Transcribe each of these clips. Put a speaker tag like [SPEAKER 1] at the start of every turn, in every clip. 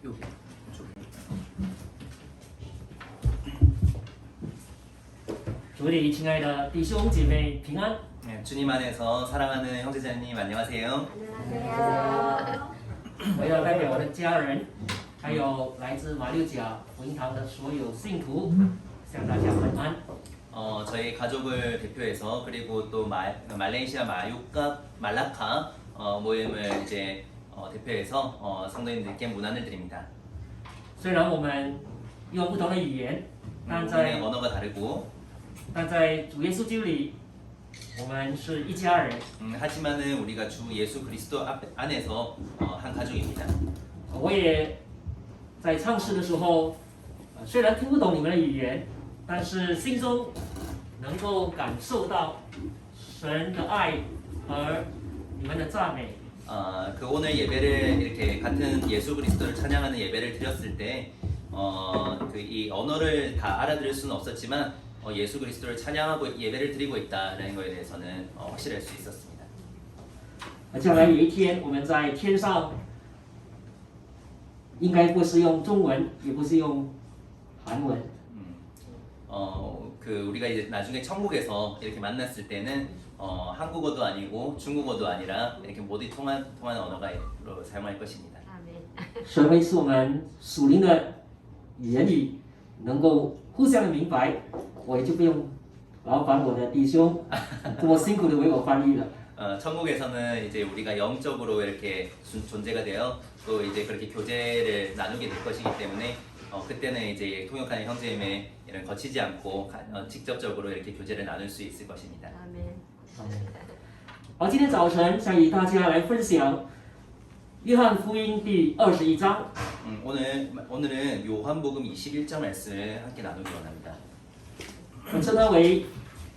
[SPEAKER 1] 여기 이쪽에.
[SPEAKER 2] 主里亲爱的弟兄姐妹平安。
[SPEAKER 1] 네, 주님 안에서 사랑하는 형제자님 안녕하세요.
[SPEAKER 3] 안녕하세요.
[SPEAKER 2] 我要代表我的家人，还有来自马六甲福音堂的所有信徒，向大家问安。
[SPEAKER 1] 저희 가족을 대표해서 그리고 또 말레이시아 말라카 모임을 이제 대표해서 성도님들께 문안을 드립니다.
[SPEAKER 2] 虽然我们用不同的语言，但
[SPEAKER 1] 우리는 언어가 다르고
[SPEAKER 2] 在主耶稣基督里，我们是一家人。
[SPEAKER 1] 하지만은 우리가 주 예수 그리스도 안에서 한 가족입니다.
[SPEAKER 2] 我也在唱诗的时候，虽然听不懂你们的语言，但是心中能够感受到神的爱和你们的赞美。
[SPEAKER 1] 그 오늘 예배를 이렇게 같은 예수 그리스도를 찬양하는 예배를 드렸을 때, 이 언어를 다 알아들을 수는 없었지만 예수 그리스도를 찬양하고 예배를 드리고 있다라는 것에 대해서는 확실할 수 있었습니다.
[SPEAKER 2] 将来有一天我们在天上，应该不是用中文，也不是用韩文，
[SPEAKER 1] 우리가 이제 나중에 천국에서 이렇게 만났을 때는 한국어도 아니고 중국어도 아니라 이렇게 모두 통하는 언어로 사용할 것입니다.
[SPEAKER 2] 神会赐我们属灵的语言里能够互相的明白，我也就不用劳烦我的弟兄这么辛苦的为我翻译了。
[SPEAKER 1] 천국에서는 이제 우리가 영적으로 이렇게 존재가 되어 또 이제 그렇게 교제를 나누게 될 것이기 때문에 그때는 이제 통역하는 형제임에 이런 거치지 않고 직접적으로 이렇게 교제를 나눌 수 있을 것입니다.
[SPEAKER 2] 好，今天早晨想与大家来分享约翰福音第21章。
[SPEAKER 1] 오늘은 요한복음 21장 말씀을 함께 나누기 원합니다.
[SPEAKER 2] 我称它为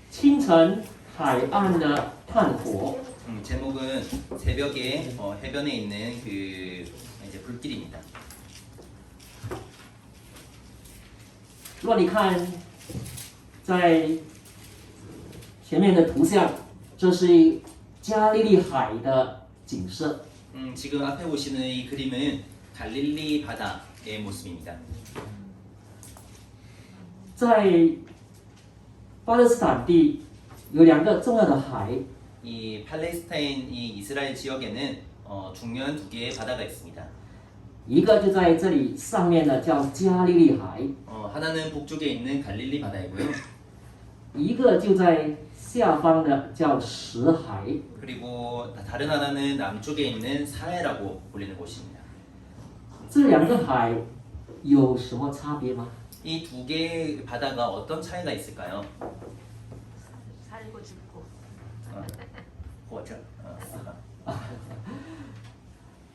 [SPEAKER 2] 清晨海岸的炭火。
[SPEAKER 1] 제목은 새벽에 해변에 있는 그 이제 불길입니다.
[SPEAKER 2] 如果你看在前面的图像，这是加利利海的景色。
[SPEAKER 1] 지금 앞에 보시는 이 그림은 갈릴리 바다의 모습입니다.
[SPEAKER 2] 在巴勒斯坦地有两个重要的海，
[SPEAKER 1] 이 팔레스타인 이 이스라엘 지역에는 중요한 두 개의 바다가 있습니다.
[SPEAKER 2] 一个就在这里上面的叫加利利海，
[SPEAKER 1] 하나는 북쪽에 있는 갈릴리 바다이고요.
[SPEAKER 2] 一个就在下方的叫死海。
[SPEAKER 1] 그리고 다른 하나는 남쪽에 있는 사해라고 불리는 곳입니다.
[SPEAKER 2] 这两个海有什么差别吗？
[SPEAKER 1] 이 두 개의 바다가 어떤 차이가 있을까요?
[SPEAKER 3] 살고 죽고.
[SPEAKER 1] 或者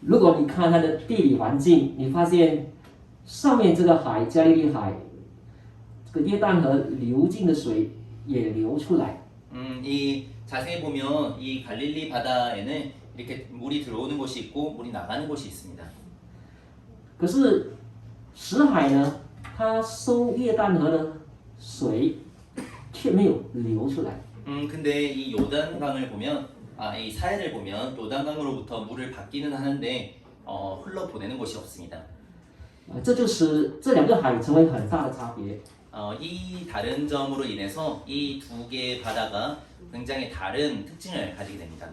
[SPEAKER 2] 如果你看它的地理环境，你发现上面这个海加利利海，这个约旦河流进的水也流出来。
[SPEAKER 1] 이 자세히 보면 이 갈릴리 바다에는 이렇게 물이 들어오는 곳이 있고 물이 나가는 곳이 있습니다.
[SPEAKER 2] 可是死海呢，它收约旦河的水却没有流出来。
[SPEAKER 1] 근데 이 요단강을 보면 이 사해를 보면 요단강으로부터 물을 받기는 하는데 흘러 보내는 곳이 없습니다.
[SPEAKER 2] 这就使这两个海成为很大的差别。
[SPEAKER 1] 이 다른 점으로 인해서 이 두 개의 바다가 굉장히 다른 특징을 가지게 됩니다.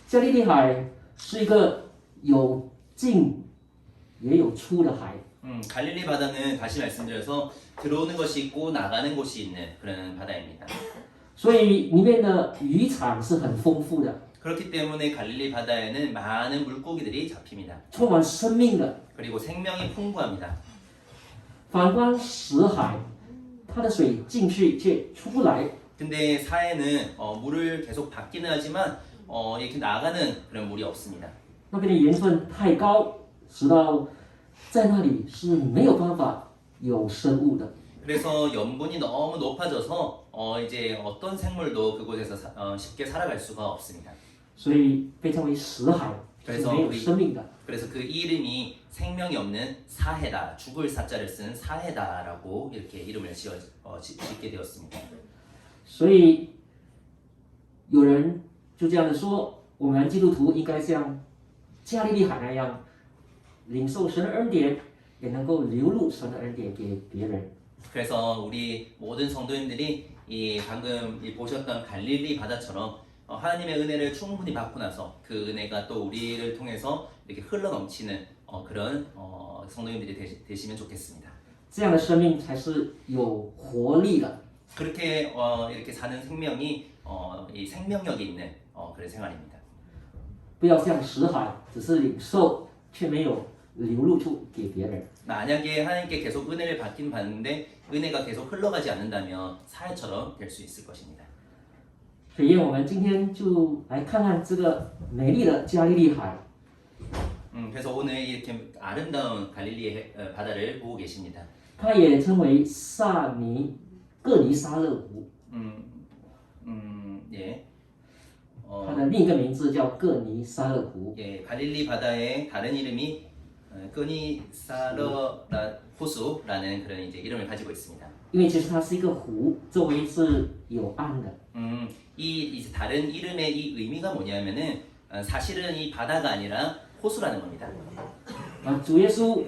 [SPEAKER 2] 加利利海是一个有进也有出的海，
[SPEAKER 1] 갈릴리 바다는 다시 말씀드려서 들어오는 것이 있고 나가는 곳이 있는 그런 바다입니다.
[SPEAKER 2] 所以里面的渔场是很丰富的，
[SPEAKER 1] 그렇기 때문에 갈릴리 바다에는 많은 물고기들이 잡힙니다.
[SPEAKER 2] 充满生命的。
[SPEAKER 1] 그리고 생명이 풍부합니다.
[SPEAKER 2] 反观死海，它的水进去却出不来。
[SPEAKER 1] 근데 사해는 물을 계속 받기는 하지만 이렇게 나가는 그런 물이 없습니다.
[SPEAKER 2] 那边的盐分太高，使到在那里是没有办法有生物的。
[SPEAKER 1] 그래서 염분이 너무 높아져서 이제 어떤 생물도 그곳에서 쉽게 살아갈 수가 없습니다.
[SPEAKER 2] 所以被称为死海，是没有生命的。
[SPEAKER 1] 그래서 그 이름이 생명이 없는 사해다, 죽을 사자를 쓴 사해다라고 이렇게 이름을 짓게 되었습니다.
[SPEAKER 2] 所以有人就这样的说，我们基督徒应该像加利利海那样，领受神的恩典，也能够流露神的恩典给别人。
[SPEAKER 1] 그래서 우리 모든 성도님들이 이 방금 이 보셨던 갈릴리 바다처럼 하나님의 은혜를 충분히 받고 나서 그 은혜가 또 우리를 통해서 이렇게 흘러 넘치는 그런 성도님들이 되시면 좋겠습니다.
[SPEAKER 2] 这样的生命才是有活力的。
[SPEAKER 1] 그렇게 이렇게 사는 생명이 이 생명력이 있는 그런 생활입니다.
[SPEAKER 2] 不要像死海，只是领受却没有流露出给别人。
[SPEAKER 1] 만약에 하나님께 계속 은혜를 받긴 받는데 은혜가 계속 흘러가지 않는다면 사회처럼 될 수 있을 것입니다.
[SPEAKER 2] 所以我们今天就来看看这个美丽的加利利海。
[SPEAKER 1] 그래서 오늘 이렇게 아름다운 갈릴리 바다를 보고 계십니다.
[SPEAKER 2] 它也称为各尼撒勒湖，
[SPEAKER 1] 예.
[SPEAKER 2] 它的另一个名字叫各尼撒勒湖。
[SPEAKER 1] 예, 갈릴리 바다의 다른 이름이 끄니사르라 호수라는 그런 이제 이름을 가지고 있습니다.
[SPEAKER 2] 因为其实它是一个湖，周围是有岸的。
[SPEAKER 1] 이 이제 다른 이름의 이 의미가 뭐냐면은 사실은 이 바다가 아니라 호수라는 겁니다.
[SPEAKER 2] 主耶稣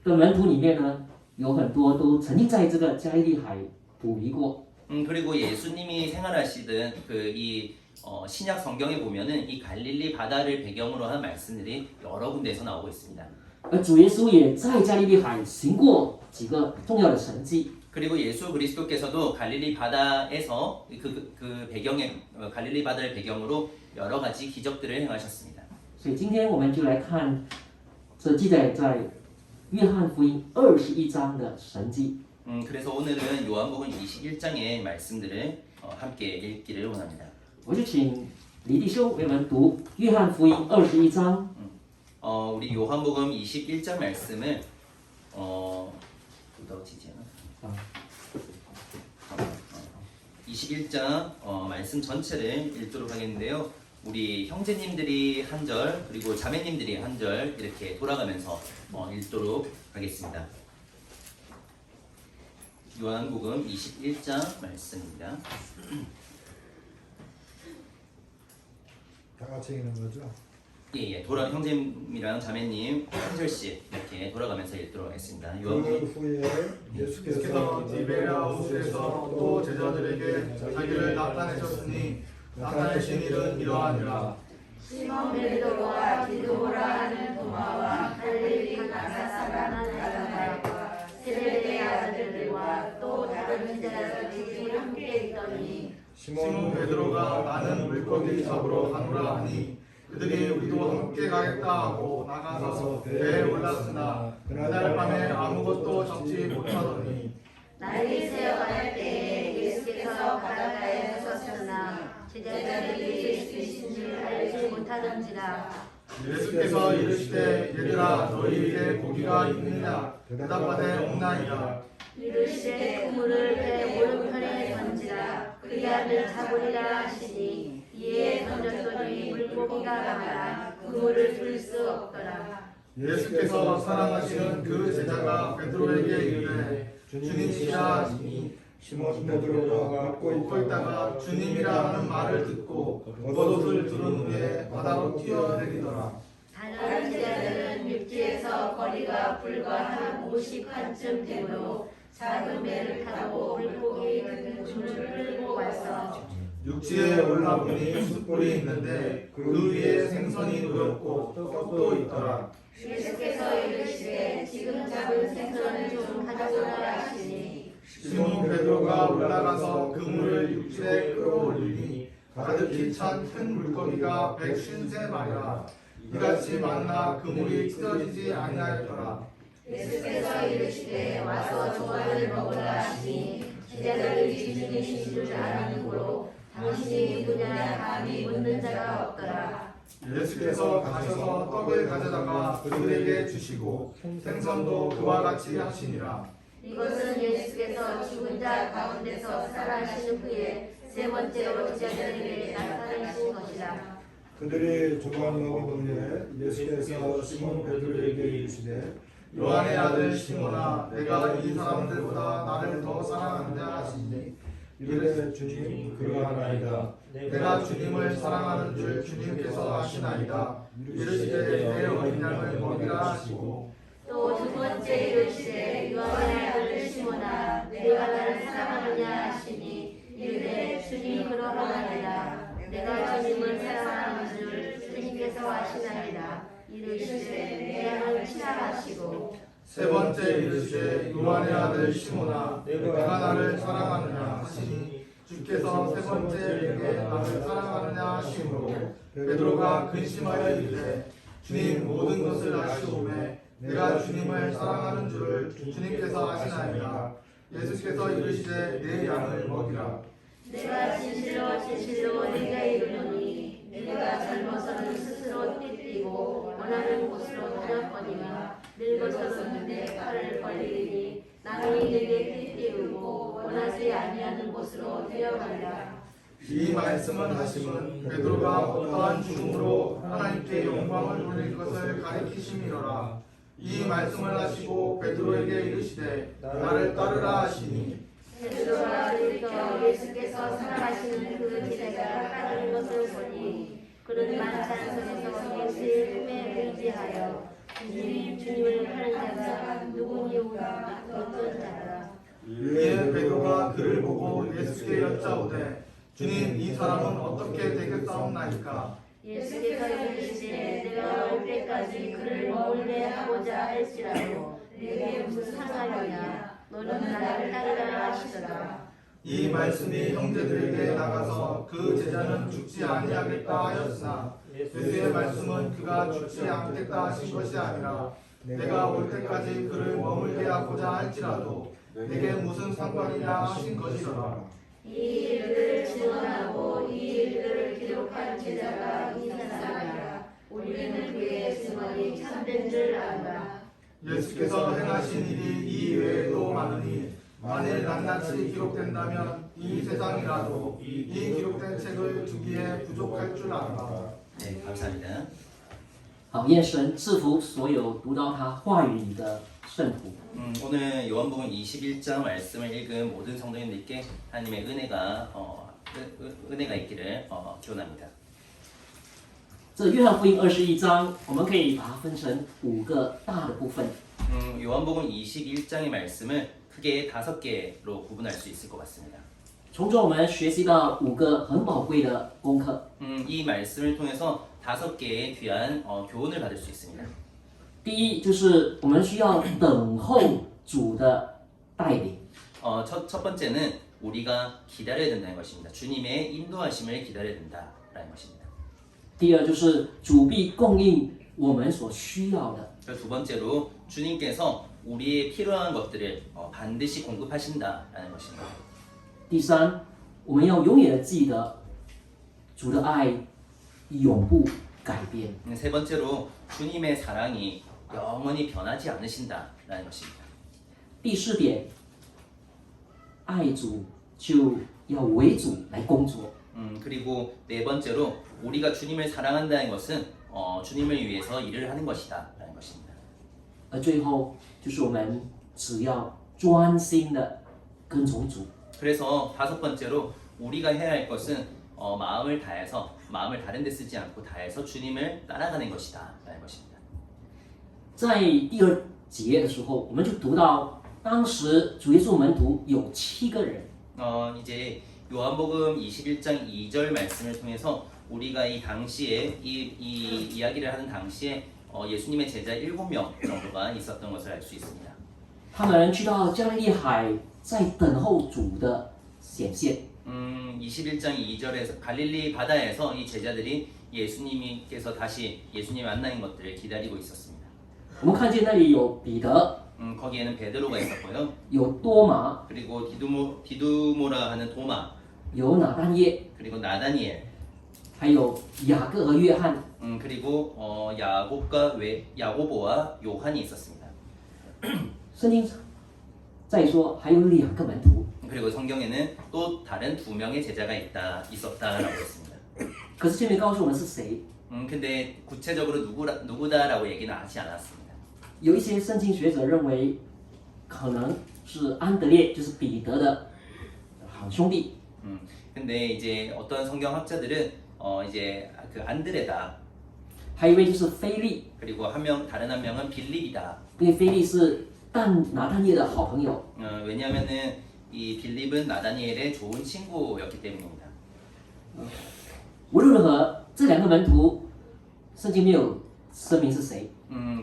[SPEAKER 2] 的门徒里面呢，有很多都曾经在这个加利利海捕鱼过。
[SPEAKER 1] 그리고 예수님이 생활하시던 이 신약 성경에 보면은 이 갈릴리 바다를 배경으로 한 말씀들이 여러 군데에서 나오고 있습니다.
[SPEAKER 2] 而主耶稣也在加利利海行过几个重要的神迹。
[SPEAKER 1] 그리고 예수 그리스도께서도 갈릴리 바다에서 그 배경에 갈릴리 바다를 배경으로 여러 가지 기적들을 행하셨습니다.
[SPEAKER 2] 所以今天我们就来看这记载在约翰福音21章的神迹。
[SPEAKER 1] 그래서 오늘은 요한복음 21장의 말씀들을 함께 읽기를 원합니다.
[SPEAKER 2] 我就请李弟兄为我们读约翰福音21章。
[SPEAKER 1] 우리 요한복음 21장 말씀을 묻어지지 않아? 21장 말씀 전체를 읽도록 하겠는데요. 우리 형제님들이 한 절 그리고 자매님들이 한 절 이렇게 돌아가면서 읽도록 하겠습니다. 요한복음 21장 말씀입니다.
[SPEAKER 4] 다 같이 읽는 거죠?
[SPEAKER 1] 예, 형제님이랑 자매님 한 절씩 이렇게 돌아가면서 읽도록 하겠습니다.
[SPEAKER 4] 그
[SPEAKER 1] 요한복음
[SPEAKER 4] 후에 예수께서
[SPEAKER 5] 예수께서 디베랴 호수에서 또 제자들에게 자기를 나타내셨으니 나타내신 일은 이러하니라.
[SPEAKER 3] 시몬 베드로와 디도라 하는 도마와 갈릴리 가나 사라는 나다나엘과 세베대의 아들들과 또 다른 제자들이 함께 있더니
[SPEAKER 5] 시몬 베드로가 나는 물고기 잡으러 가노라 하니 그들이 우리도 함께 가겠다 하고 나가서 배에 올랐으나 그날 밤에 아무것도 잡지 못하더니
[SPEAKER 3] 날이 새어갈 때에 예수께서 바닷가에 서셨으나 제자들이 예수이신 줄 알지 못하던지라.
[SPEAKER 5] 예수께서 이르시되 얘들아 너희에게 고기가 있느냐 대답하되 없나이다.
[SPEAKER 3] 이르시되 그물을 배 오른편에 던지라. 그리하면 잡으리라 하시니 이에 던졌더니 물고기가 많아 그물을 들 수 없더라.
[SPEAKER 5] 예수께서 사랑하시는 그 제자가 베드로에게 이르되 주님이시라 하시니
[SPEAKER 4] 시몬 베드로가
[SPEAKER 5] 걷고 있다가 주님이라 하는 말을 듣고 겉옷을 두른 후에 바다로 뛰어내리더라.
[SPEAKER 3] 다른 제자들은 육지에서 거리가 불과 한 50칸쯤 되므로 작은 배를 타고 물고기 큰 줄을 끌고 와서
[SPEAKER 5] 육지에 올라보니 숯불이 있는데 그 위에 생선이 놓였고 떡도 있더라.
[SPEAKER 3] 예수께서 이르시되 지금 잡은 생선을 좀 가져오라 하시니
[SPEAKER 5] 시몬 베드로가 올라가서 그물을 육지에 끌어올리니 가득히 찬 큰 물고기가 153마리라. 이같이 많나 그물이 찢어지지 아니하였더라.
[SPEAKER 3] 예수께서 이르시되 와서 조각을 먹으라 하시니 제자들이 주님이신 줄 아는 고로 당신이 누구냐 감히 묻는 자가 없더라.
[SPEAKER 5] 예수께서 가셔서 떡을 가져다가 그들에게 주시고 생선도 그와 같이 하시니라.
[SPEAKER 3] 이것은 예수께서 죽은 자 가운데서 살아나신 후에 세 번째로 제자들에게 나타나신 것이라.
[SPEAKER 4] 그들이 조각 먹은 후에 예수께서 시몬 베드로에게 이르시되
[SPEAKER 5] 요한의 아들 시몬아 내가 이 사람들보다 나를 더 사랑하느냐 하시니
[SPEAKER 4] 이르되 주님 그러하나이다.
[SPEAKER 5] 내가 주님을 사랑하는 줄 주님께서 아시나이다. 이르시되 내 어린 양을 먹이라 하시고
[SPEAKER 3] 또 두 번째 이르시되 요한의 아들 시몬아 내가 나를 사랑하느냐 하시니 이르되 주님 그러하나이다. 내가 주님을 사랑하는 줄 주님께서 아시나이다. 이르시되 내 양을 치라 하시고
[SPEAKER 5] 세 번째 이르시되 요한의 아들 시몬아 내가 나를 사랑하느냐 하시니 주께서 세 번째 내게 나를 사랑하느냐 하시므로 베드로가 근심하여 이르되 주님 모든 것을 아시오매 내가 주님을 사랑하는 줄을 주님께서 아시나이다. 예수께서 이르시되 내 양을 먹이라.
[SPEAKER 3] 내가 진실로 진실로 내게 이르노니 내가 젊어서는 스스로 띠띠고 원하는 곳으로 다녔거니와 늙어서는 내 팔을 벌리니 남이 내게 띠띠우고 원하지 아니하는 곳으로 뛰어간다.
[SPEAKER 5] 이 말씀은 하심은 베드로가 어떠한 죽음으로 하나님께 영광을 돌릴 것을 가리키심이로라. 이 말씀을 하시고 베드로에게 이르시되 나를 따르라 하시니
[SPEAKER 3] 베드로가 들켜 예수께서 살아가시는 그 제자가 따르는 것을 보니 그는 만찬석에서 예수의 품에 의지하여 주님을 하는 자가 누구니오라 어떤 자라.
[SPEAKER 5] 이에 베드로가 그를 보고 예수께 여짜오되 주님 이 사람은 어떻게 되겠사옵나이까.
[SPEAKER 3] 예수께서 이르시되 내가 올 때까지 그를 머물게 하고자 할지라도 내게 무슨 상관이냐 너는 나를 따르라 하시더라.
[SPEAKER 5] 이 말씀이 형제들에게 나가서 그 제자는 죽지 아니하겠다 하였으나 예수의 말씀은 그가 죽지 않겠다 하신 것이 아니라 내가 올 때까지 그를 머물게 하고자 할지라도 내게 무슨 상관이냐 하신 것이더라.
[SPEAKER 3] 이 일들을 증언하고 이 일들을 기록한 제자가 이 사람이라. 우리는 그의 증언이 참된 줄 안다.
[SPEAKER 5] 예수께서 행하신 일이 이 외에도 많으니 만일 낱낱이 기록된다면 이 세상이라도 이 기록된 책을 주기에 부족할 줄 안다.
[SPEAKER 1] 네, 감사합니다.
[SPEAKER 2] 好，愿神赐福所有读到他话语里的圣徒。
[SPEAKER 1] 오늘 요한복음 21장 말씀을 읽은 모든 성도님들께 하나님의 은혜가 은혜가 있기를 기원합니다.
[SPEAKER 2] 这约翰福音21章，我们可以把它分成5个大的部分。
[SPEAKER 1] 요한복음 21장의 말씀을 크게 5개로 구분할 수 있을 것 같습니다.
[SPEAKER 2] 从中我们学习到5个很宝贵的功课。
[SPEAKER 1] 이 말씀을 통해서 5개의 귀한 교훈을 받을 수 있습니다.
[SPEAKER 2] 第一就是我们需要等候主的带领。
[SPEAKER 1] 첫 번째는 우리가 기다려야 된다는 것입니다. 주님의 인도하심을 기다려야 된다라는 것입니다.
[SPEAKER 2] 第二就是主必供应我们所需要的。
[SPEAKER 1] 그리고 두 번째로 주님께서 우리의 필요한 것들을 반드시 공급하신다라는 것입니다.
[SPEAKER 2] 第三，我们要永远的记得主的爱永不改变。
[SPEAKER 1] 세 번째로 주님의 사랑이 영원히 변하지 않으신다라는 것입니다.
[SPEAKER 2] 第四点，爱主就要为主来工作。
[SPEAKER 1] 그리고 네 번째로 우리가 주님을 사랑한다는 것은 주님을 위해서 일을 하는 것이다라는 것입니다.
[SPEAKER 2] 而最后就是我们只要专心的跟从主。
[SPEAKER 1] 그래서 5번째로 우리가 해야 할 것은 마음을 다해서 마음을 다른 데 쓰지 않고 다해서 주님을 따라가는 것이다라는 것입니다.
[SPEAKER 2] 在第2节的时候，我们就读到当时主耶稣门徒有7个人。
[SPEAKER 1] 이제 요한복음 21장 2절 말씀을 통해서 우리가 이 당시에 이 이야기를 하는 당시에 예수님의 제자 7명 정도가 있었던 것을 알 수 있습니다.
[SPEAKER 2] 他们去到加利利海，在等候主的显现。
[SPEAKER 1] 21장 2절에서 갈릴리 바다에서 이 제자들이 예수님께서 다시 예수님 만나는 것들을 기다리고 있었습니다.
[SPEAKER 2] 我们看见那里有彼得，
[SPEAKER 1] 거기에는 베드로가 있었고요.
[SPEAKER 2] 有多马，
[SPEAKER 1] 그리고 디두모라 하는 도마,
[SPEAKER 2] 有拿但业，
[SPEAKER 1] 그리고 나다니엘,
[SPEAKER 2] 还有雅各和约翰。
[SPEAKER 1] 그리고 야고보와 요한이 있었습니다.
[SPEAKER 2] 圣经再说还有2个门徒，
[SPEAKER 1] 그리고 성경에는 또 다른 2명의 제자가 있었다라고 했습니다.
[SPEAKER 2] 可是这边告诉我们是谁？
[SPEAKER 1] 근데 구체적으로 누구다라고 얘기는 하지 않았습니다.
[SPEAKER 2] 有一些圣经学者认为，可能是安德烈，就是彼得的好兄弟。
[SPEAKER 1] 근데 이제 어떤 성경학자들은 이제 그 안드레다.
[SPEAKER 2] 还有一位就是菲利，
[SPEAKER 1] 그리고 다른 한 명은 빌립이다.
[SPEAKER 2] 因为菲利是拿但业的好朋友。
[SPEAKER 1] 왜냐하면은 이 빌립은 나다니엘의 좋은 친구였기 때문입니다.
[SPEAKER 2] 无论如何，这两个门徒，圣经没有声明是谁。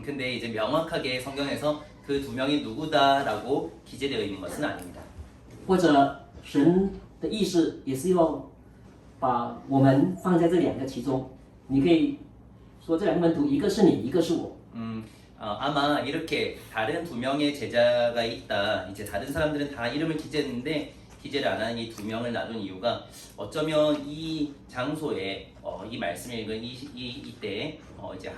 [SPEAKER 1] 근데 이제 명확하게 성경에서 그 두 명이 누구다라고 기재되어 있는 것은 아닙니다.
[SPEAKER 2] 或者神的意思也是要把我们放在这两个其中。你可以说这两个门徒，一个是你，一个是我。
[SPEAKER 1] 아마 이렇게 다른 두 명의 제자가 있다. 이제 다른 사람들은 다 이름을 기재했는데 기재를 안 하는 이 두 명을 놔둔 이유가 어쩌면 이 장소에 이 말씀을 읽은 이때 이제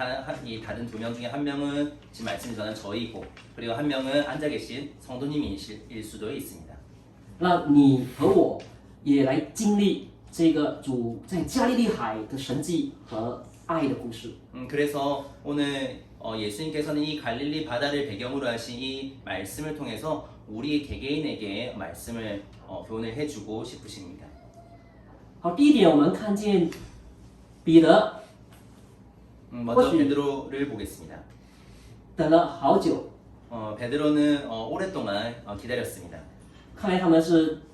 [SPEAKER 1] 이 다른 두 명 중에 한 명은 지금 말씀을 전한 저이고 그리고 한 명은 앉아 계신 성도님일 수도 있습니다.
[SPEAKER 2] 那你和我也来经历这个主在加利利海的神迹和爱的故事。
[SPEAKER 1] 그래서 오늘 예수님께서는 이 갈릴리 바다를 배경으로 하신 이 말씀을 통해서 우리 개개인에게 말씀을 교훈을 해주고 싶으십니다.
[SPEAKER 2] 好，第一点我们看见彼得
[SPEAKER 1] 먼저
[SPEAKER 2] 혹시-
[SPEAKER 1] 베드로를 보겠습니다.
[SPEAKER 2] 等了好久，
[SPEAKER 1] 베드로는 오랫동안 기다렸습니다.
[SPEAKER 2] 看来他们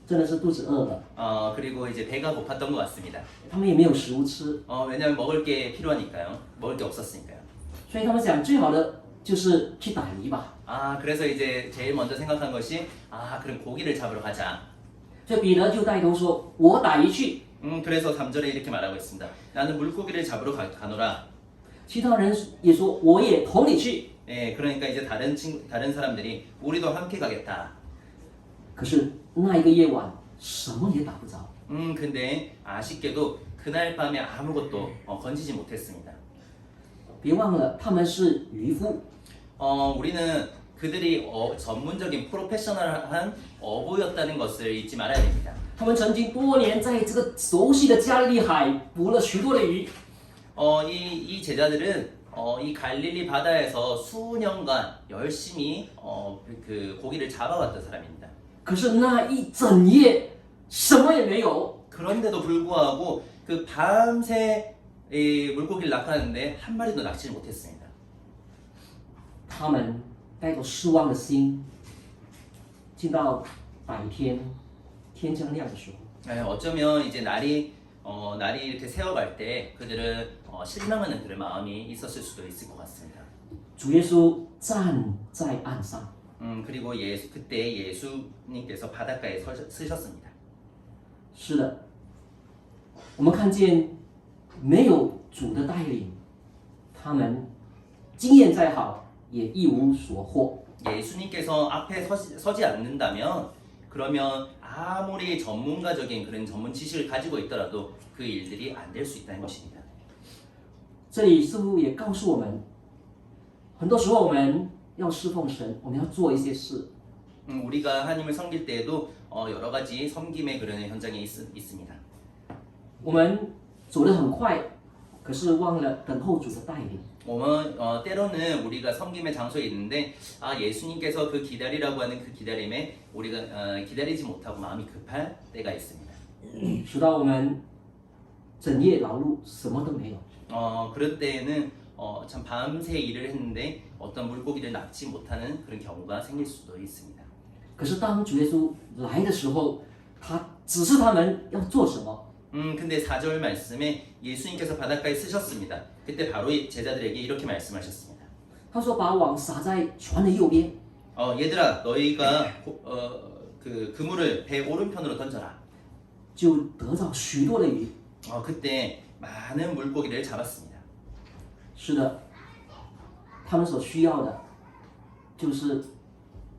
[SPEAKER 2] 真的是肚子饿了，
[SPEAKER 1] 그리고 이제 배가 고팠던 것 같습니다.
[SPEAKER 2] 他们也没有食物吃，
[SPEAKER 1] 왜냐하면 먹을 게 필요하니까요. 먹을 게 없었으니까요.
[SPEAKER 2] 所以他们想最好的就是去打鱼吧。
[SPEAKER 1] 그래서 이제 제일 먼저 생각한 것이 그럼 고기를 잡으러 가자.
[SPEAKER 2] 所以彼得就带头说：“我打鱼去。
[SPEAKER 1] 그래서 3절에 이렇게 말하고 있습니다. 나는 물고기를 잡으러 가노라. ”
[SPEAKER 2] 其他人也说：“我也同你去。
[SPEAKER 1] 예, 그러니까 이제 다른 사람들이 우리도 함께 가겠다. ”
[SPEAKER 2] 可是那一个夜晚什么也打不着，
[SPEAKER 1] 근데 아쉽게도 그날 밤에 아무것도 건지지 못했습니다.
[SPEAKER 2] 别忘了他们是渔夫，
[SPEAKER 1] 우리는 그들이 전문적인 프로페셔널한 어부였다는 것을 잊지 말아야 됩니다.
[SPEAKER 2] 他们曾经多年在这个熟悉的加利利海捕了许多的鱼，
[SPEAKER 1] 이 제자들은 이 갈릴리 바다에서 수년간 열심히 그 고기를 잡아왔던 사람입니다.
[SPEAKER 2] 可是那一整夜什么也没有。
[SPEAKER 1] 그런데도 불구하고 그 밤새 이 물고기를 낚았는데 한 마리도 낚시를 못했습니다.
[SPEAKER 2] 他们带着失望的心，进到白天天将亮的时候，
[SPEAKER 1] 어쩌면 이제 날이 이렇게 새어갈 때 그들은 실망하는 그런 마음이 있었을 수도 있을 것 같습니다.
[SPEAKER 2] 主耶稣站在岸上，
[SPEAKER 1] 그리고 그때 예수님께서 바닷가에 서셨습니다.
[SPEAKER 2] 是的，我们看见没有主的带领，他们经验再好也一无所获。
[SPEAKER 1] 예수님께서 앞에 서지 않는다면 그러면 아무리 전문가적인 그런 전문 지식을 가지고 있더라도 그 일들이 안 될 수 있다는 것입니다.
[SPEAKER 2] 这里似乎也告诉我们，很多时候我们要侍奉神，我们要做一些事，
[SPEAKER 1] 우리가 하나님을 섬길 때에도 여러 가지 섬김의 그런 현장이 있습니다.
[SPEAKER 2] 我们走得很快，可是忘了等候主的带领。
[SPEAKER 1] 때로는 우리가 섬김의 장소에 있는데 예수님께서 그 기다리라고 하는 그 기다림에 우리가 기다리지 못하고 마음이 급할 때가 있습니다.
[SPEAKER 2] 直到我们整夜劳碌，什么都没有。
[SPEAKER 1] 그럴 때에는 참 밤새 일을 했는데 어떤 물고기를 낚지 못하는 그런 경우가 생길 수도 있습니다.
[SPEAKER 2] 可是当主耶稣来的时候，他指示他们要做什么。
[SPEAKER 1] 근데 4절 말씀에 예수님께서 바닷가에 쓰셨습니다. 그때 바로 제자들에게 이렇게 말씀하셨습니다.
[SPEAKER 2] 他说：“把网撒在船的右边。
[SPEAKER 1] 얘들아 너희가 그 그물을 배 오른편으로 던져라. ”
[SPEAKER 2] 就得到许多的鱼。
[SPEAKER 1] 그때 많은 물고기를 잡았습니다.
[SPEAKER 2] 是的，他们所需要的，就是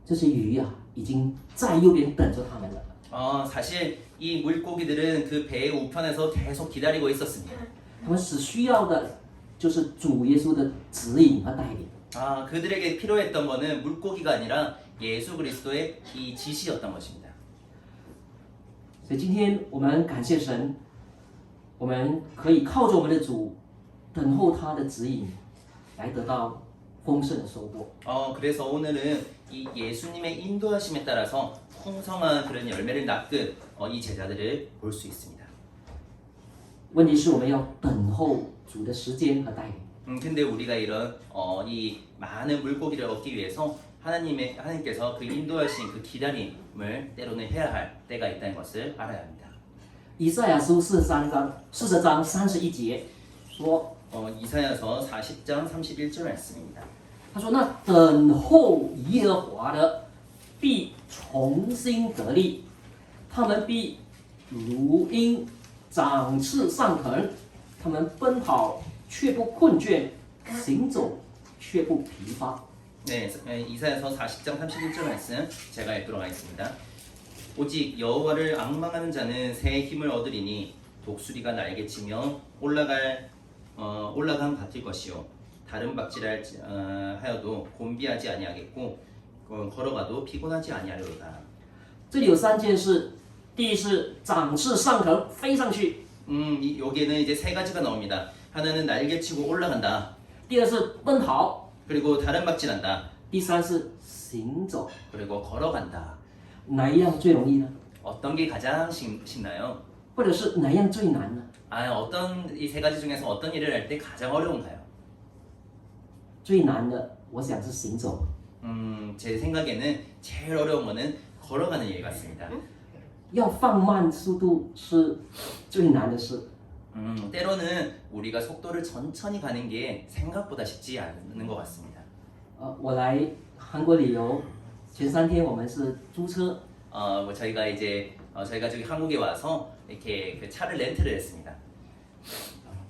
[SPEAKER 2] 这些鱼啊，已经在右边等着他们了。
[SPEAKER 1] 사실 이 물고기들은 그 배의 우편에서 계속 기다리고 있었습니다.
[SPEAKER 2] 他们只需要的就是主耶稣的指引和带领。
[SPEAKER 1] 그들에게 필요했던 것은 물고기가 아니라 예수 그리스도의 이 지시였던 것입니다.
[SPEAKER 2] 所以今天我们感谢神，我们可以靠着我们的主，等候他的指引，来得到丰盛的收获。
[SPEAKER 1] 그래서 오늘은 이 예수님의 인도하심에 따라서 풍성한 그런 열매를 낚은 이 제자들을 볼 수 있습니다.
[SPEAKER 2] 问题是我们要等候主的时间和带领。
[SPEAKER 1] 근데 우리가 이런 이 많은 물고기를 얻기 위해서 하나님께서 그 인도하신 그 기다림을 때로는 해야 할 때가 있다는 것을 알아야 합니다.
[SPEAKER 2] 以赛亚书40章31节说，
[SPEAKER 1] 이사야서 40장 31절 말씀입니다.
[SPEAKER 2] 他说：“那等候耶和华的，必重新得力，他们必如鹰展翅上腾，他们奔跑却不困倦，行走却不疲乏。”
[SPEAKER 1] 네, 이사야서 40장 31절 말씀 제가 읽도록 하겠습니다. 오직 여호와를 앙망하는 자는 새 힘을 얻으리니 독수리가 날개치며 올라감 같을 것이요 다른 박질하여도 곤비하지 아니하겠고 걸어가도 피곤하지 아니하리로다.
[SPEAKER 2] 这里有3件事，第一是展翅上腾，飞上去；
[SPEAKER 1] 여기에는 이제 세 가지가 나옵니다. 하나는 날개치고 올라간다.
[SPEAKER 2] 第二是奔跑；
[SPEAKER 1] 그리고 다른 박질한다.
[SPEAKER 2] 第三是行走。
[SPEAKER 1] 그리고 걸어간다.
[SPEAKER 2] 哪一样最容易呢？
[SPEAKER 1] 어떤 게 가장 쉽나요?
[SPEAKER 2] 或者是哪一样最难呢？
[SPEAKER 1] 어떤 이 세 가지 중에서 어떤 일을 할 때 가장 어려운가요?
[SPEAKER 2] 最难的，我想是行走。
[SPEAKER 1] 제 생각에는 제일 어려운 거는 걸어가는 일 같습니다.
[SPEAKER 2] 要放慢速度是最难的事。
[SPEAKER 1] 때로는 우리가 속도를 천천히 가는 게 생각보다 쉽지 않은 것 같습니다.
[SPEAKER 2] 我来韩国旅游，前3天我们是租车，
[SPEAKER 1] 저희가 저기 한국에 와서 이렇게 그 차를 렌트를 했습니다.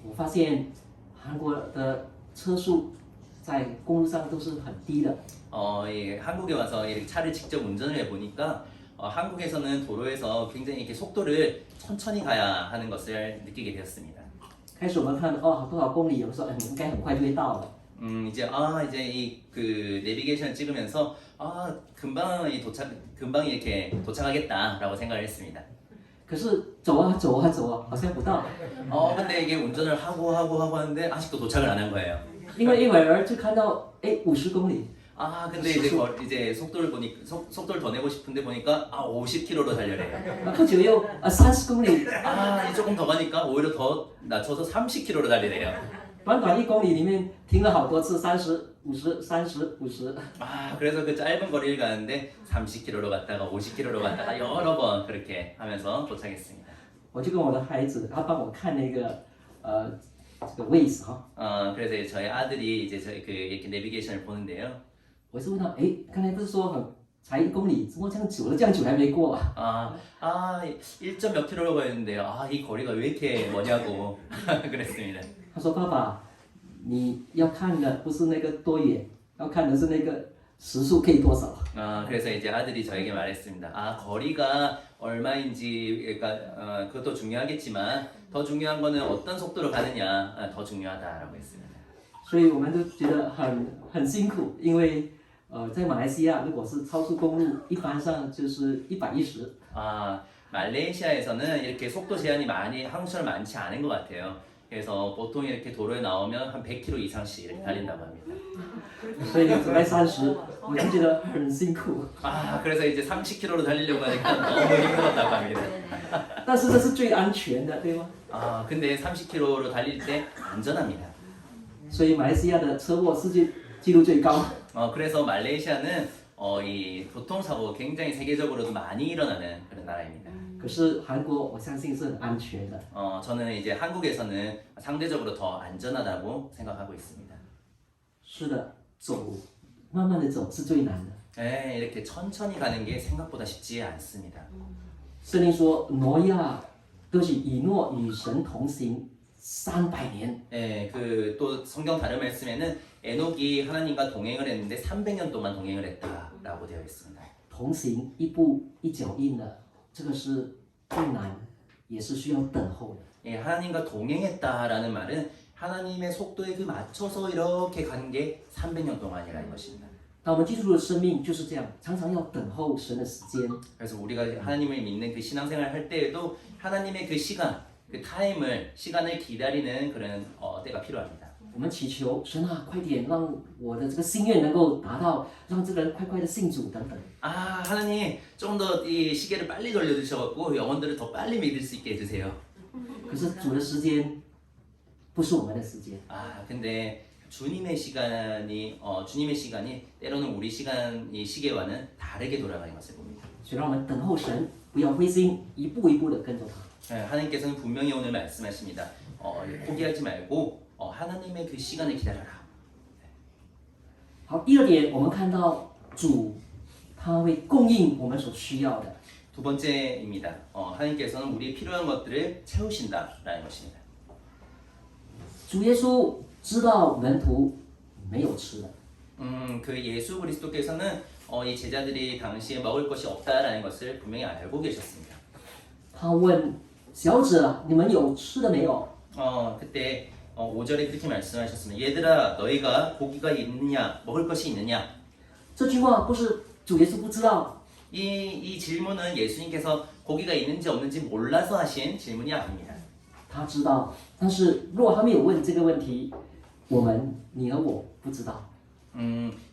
[SPEAKER 2] 我发现韩国的车速在公路上都是很低的。
[SPEAKER 1] 한국에 와서 이렇게 차를 직접 운전을 해보니까 한국에서는 도로에서 굉장히 이렇게 속도를 천천히 가야 하는 것을 느끼게 되었습니다.
[SPEAKER 2] 开始我们看多少公里，我说你应该很快就会到了。
[SPEAKER 1] 이제 이 그 내비게이션을 찍으면서 금방 이렇게 도착하겠다라고 생각을 했습니다.
[SPEAKER 2] 可是走啊走啊走啊，好像不到。
[SPEAKER 1] 근데 이게 운전을 하고 하는데 아직도 도착을 안 한 거예요.
[SPEAKER 2] 因为一会儿就看到50公里，
[SPEAKER 1] 근데 이제 속도를 속도를 더 내고 싶은데 보니까 50km로 달려래요.
[SPEAKER 2] 不久又30公里，
[SPEAKER 1] 조금 더 가니까 오히려 더 낮춰서 30km로 달리래요.
[SPEAKER 2] 短短1公里里面停了好多次，30、50、30、50。
[SPEAKER 1] 그래서 그 짧은 거리를 가는데 30km로 갔다가 50km로 갔다가 여러 번 그렇게 하면서 도착했습니다.
[SPEAKER 2] 我就跟我的孩子，他帮我看那个这个位置哈。
[SPEAKER 1] 그래서 이제 저희 아들이 이제 이렇게 내비게이션을 보는데요.
[SPEAKER 2] 我是问他，刚才不是说才1公里，怎么这样久了，这样久还没过啊？
[SPEAKER 1] 1점 몇 킬로라고 했는데요. 이 거리가 왜 이렇게 머냐고 그랬습니다.
[SPEAKER 2] 他说：“爸爸，你要看的不是那个多远，要看的是那个时速可以多少。”
[SPEAKER 1] 그래서 이제 아들이 저에게 말했습니다. 거리가 얼마인지 그것도 중요하겠지만 더 중요한 거는 어떤 속도로 가느냐 더 중요하다라고 했습니다.
[SPEAKER 2] 所以我们都觉得很辛苦，因为在马来西亚，如果是超速公路，一般上就是110。
[SPEAKER 1] 말레이시아에서는 이렇게 속도 제한이 한국처럼 많지 않은 것 같아요. 그래서 보통 이렇게 도로에 나오면 한 100km 이상씩 이렇게 달린다고 합니다.
[SPEAKER 2] 所以走在30，我就觉得很辛苦。
[SPEAKER 1] 그래서 이제 30km로 달리려고 하니까 너무 힘들었다고 합니다.
[SPEAKER 2] 但是这是最安全的，对吗？
[SPEAKER 1] 근데 30km로 달릴 때 안전합니다.
[SPEAKER 2] 所以马来西亚的车祸世界纪录最高。
[SPEAKER 1] 그래서 말레이시아는 이 교통사고가 굉장히 세계적으로도 많이 일어나는 그런 나라입니다.
[SPEAKER 2] 可是韩国，我相信是很安全的。
[SPEAKER 1] 저는 이제 한국에서는 상대적으로 더 안전하다고 생각하고 있습니다.
[SPEAKER 2] 是的，慢慢的走是最难的。
[SPEAKER 1] 이렇게 천천히 가는 게 생각보다 쉽지 않습니다.
[SPEAKER 2] 圣经说，挪亚都是以诺与神同行300年。
[SPEAKER 1] 또 성경 다른 말씀에는 에녹이 하나님과 동행을 했는데 300년 동안 동행을 했다라고 되어 있습니다.
[SPEAKER 2] 同行一步一脚印的，这个是最难，也是需要等候的。
[SPEAKER 1] 하나님과 동행했다라는 말은 하나님의 속도에 맞춰서 이렇게 가는 게 300년 동안이라는 것입니다.
[SPEAKER 2] 那我们基督徒的生命就是这样，常常要等候神的时间。
[SPEAKER 1] 그래서 우리가 하나님을 믿는 그 신앙생활을 할 때에도 하나님의 그 시간, 그 시간을 기다리는 그런 때가 필요합니다.
[SPEAKER 2] 我们祈求神啊，快点让我的这个心愿能够达到，让这个人快快的信主等等。
[SPEAKER 1] 하나님 좀 더 이 시계를 빨리 돌려주셔갖고 영혼들을 더 빨리 믿을 수 있게 해주세요.
[SPEAKER 2] 可是主的时间不是我们的时间。
[SPEAKER 1] 근데 주님의 시간이 때로는 우리 시계와는 다르게 돌아가는 것을 봅니다.
[SPEAKER 2] 所以让我们等候神，不要灰心，一步一步的跟着他。
[SPEAKER 1] 하나님께서는 분명히 오늘 말씀하십니다. 포기하지 말고 하나님의 그 시간을 기다려라.
[SPEAKER 2] 好，第二点，我们看到主他会供应我们所需要的。
[SPEAKER 1] 두 번째입니다. 하나님께서는 우리의 필요한 것들을 채우신다라는 것입니다.
[SPEAKER 2] 主耶稣知道门徒没有吃的，
[SPEAKER 1] 그 예수 그리스도께서는 이 제자들이 당시에 먹을 것이 없다라는 것을 분명히 알고 계셨습니다.
[SPEAKER 2] 他问小子啊，你们有吃的没有？
[SPEAKER 1] 그때 5절에 그렇게 말씀하셨습니다. 얘들아 너희가 고기가 있느냐 먹을 것이 있느냐.
[SPEAKER 2] 这句话不是主耶稣不知道，
[SPEAKER 1] 이 질문은 예수님께서 고기가 있는지 없는지 몰라서 하신 질문이 아닙니다.
[SPEAKER 2] 他知道。但是若他没有问这个问题，你和我不知道。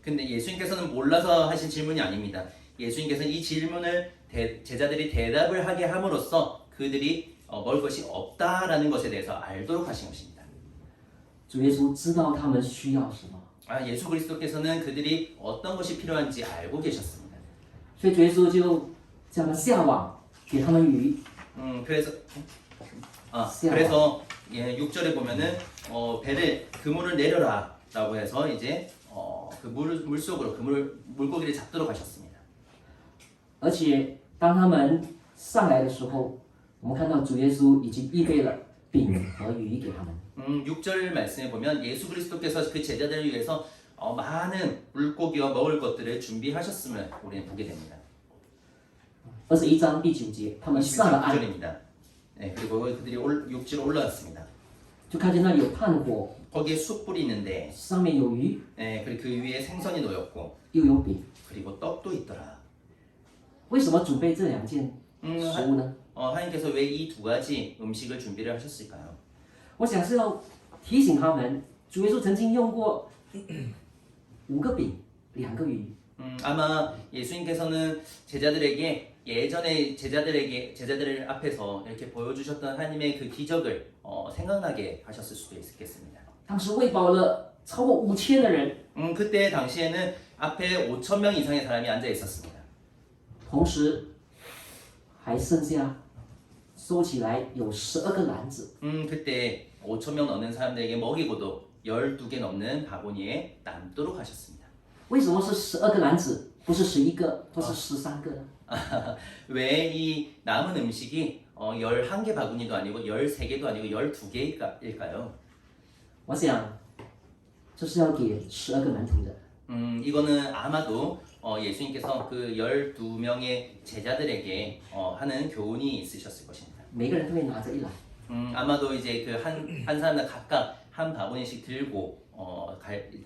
[SPEAKER 1] 근데 예수님께서는 몰라서 하신 질문이 아닙니다. 예수님께서는 이 질문을 제자들이 대답을 하게 함으로써 그들이 먹을 것이 없다라는 것에 대해서 알도록 하신 것입니다.
[SPEAKER 2] 主耶稣知道他们需要什么，
[SPEAKER 1] 예수 그리스도께서는 그들이 어떤 것이 필요한지 알고 계셨습니다.
[SPEAKER 2] 所以主耶稣就叫他们下网，给他们鱼。
[SPEAKER 1] 그래서 6절에 보면은 배를 그물을 내려라라고 해서 이제 그 물 속으로 물고기를 잡도록 하셨습니다.
[SPEAKER 2] 而且当他们上来的时候，我们看到主耶稣已经预备了饼和鱼给他们。
[SPEAKER 1] 6절 말씀에 보면 예수 그리스도께서 그 제자들을 위해서 많은 물고기와 먹을 것들을 준비하셨음을 우리는 보게 됩니다.
[SPEAKER 2] 21章第9节，他们上了岸，
[SPEAKER 1] 9절입니다. 네, 그리고 그들이 6절 올라왔습니다.
[SPEAKER 2] 就看见那里有炭火，
[SPEAKER 1] 거기에 숯불이 있는데
[SPEAKER 2] 上面有鱼，
[SPEAKER 1] 네, 그리고 그 위에 생선이 놓였고
[SPEAKER 2] 又有饼。
[SPEAKER 1] 그리고 떡도 있더라.
[SPEAKER 2] 为什么准备这两件食物呢？
[SPEAKER 1] 하나님께서 왜 이 두 가지 음식을 준비를 하셨을까요?
[SPEAKER 2] 我想是要提醒他们，主耶稣曾经用过5个饼、2个鱼。
[SPEAKER 1] 아마 예수님께서는 제자들에게 예전에 제자들 앞에서 이렇게 보여주셨던 하나님의 그 기적을 생각나게 하셨을 수도 있겠습니다.
[SPEAKER 2] 当时喂饱了超过5000的人，
[SPEAKER 1] 그때 당시에는 앞에 5,000명 이상의 사람이 앉아 있었습니다.
[SPEAKER 2] 同时还剩下收起来有12个篮子。
[SPEAKER 1] 그때 5,000명 넘는 사람들에게 먹이고도 12개 넘는 바구니에 남도록 하셨습니다.
[SPEAKER 2] 为什么是12个篮子，不是11个或是13个呢？
[SPEAKER 1] 왜 이 남은 음식이 11개 바구니도 아니고 13개도 아니고 12개일까요?
[SPEAKER 2] 我想这是要给12个门徒的。
[SPEAKER 1] 이거는 아마도 예수님께서 그 12명의 제자들에게 하는 교훈이 있으셨을 것입니다.
[SPEAKER 2] 每个人都会拿着一篮。
[SPEAKER 1] 아마도 이제 그 한 사람당 각각 한 바구니씩 들고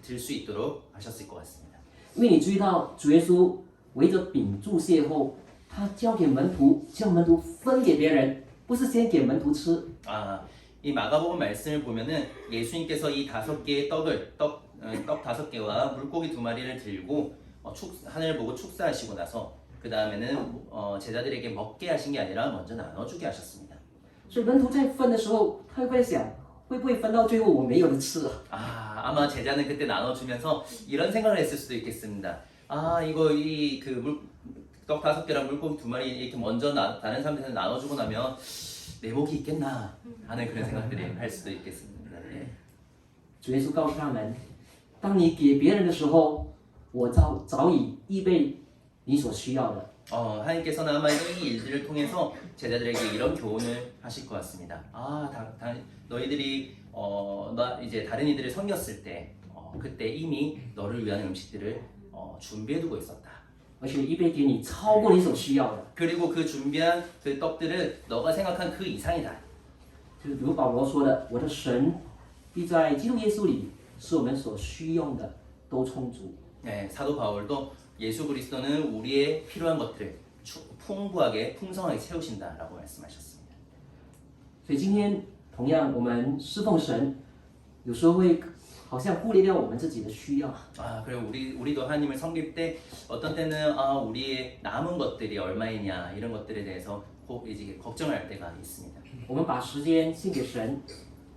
[SPEAKER 1] 들 수 있도록 하셨을 것 같습니다.
[SPEAKER 2] 因为你注意到主耶稣围着饼祝谢后，他交给门徒，叫门徒分给别人，不是先给门徒吃。
[SPEAKER 1] 이 마가복음 말씀을 보면은 예수님께서 이 5개의 떡 5개와 물고기 2마리를 들고 하늘을 보고 축사하시고 나서 그 다음에는 제자들에게 먹게 하신 게 아니라 먼저 나눠주게 하셨습니다.
[SPEAKER 2] 所以门徒在分的时候，他会不会想，会不会分到最后我没有的吃啊？
[SPEAKER 1] 아마 제자는 그때 나눠주면서 이런 생각을 했을 수도 있겠습니다. 이거 떡 5개랑 물고기 2마리 이렇게 먼저 다른 사람들한테 나눠주고 나면 내 목이 있겠나 하는 그런 생각들을 할 수도 있겠습니다. 네.
[SPEAKER 2] 主耶稣告诉他们，当你给别人的时候，我早已预備你所需要的。
[SPEAKER 1] 하나님께서는 아마 이 일들을 통해서 제자들에게 이런 교훈을 하실 것 같습니다. 너희들이 이제 다른 이들을 섬겼을 때 그때 이미 너를 위한 음식들을 준비해두고 있었다.
[SPEAKER 2] 而且预备给你超过你所需要的。
[SPEAKER 1] 그리고 그 준비한 그 떡들은 너가 생각한 그 이상이다.
[SPEAKER 2] 就是如保罗说的，我的神必在基督耶稣里，使我们所需用的都充足。
[SPEAKER 1] 네, 사도 바울도 예수 그리스도는 우리의 필요한 것들을 풍부하게 풍성하게 채우신다라고 말씀하셨습니다.
[SPEAKER 2] 所以今天同样，我们侍奉神，有时候会好像忽略掉我们自己的需要。
[SPEAKER 1] 그리고 우리도 하나님을 섬길 때 어떤 때는 우리의 남은 것들이 얼마이냐 이런 것들에 대해서 이제 걱정할 때가 있습니다.
[SPEAKER 2] 我们把时间献给神，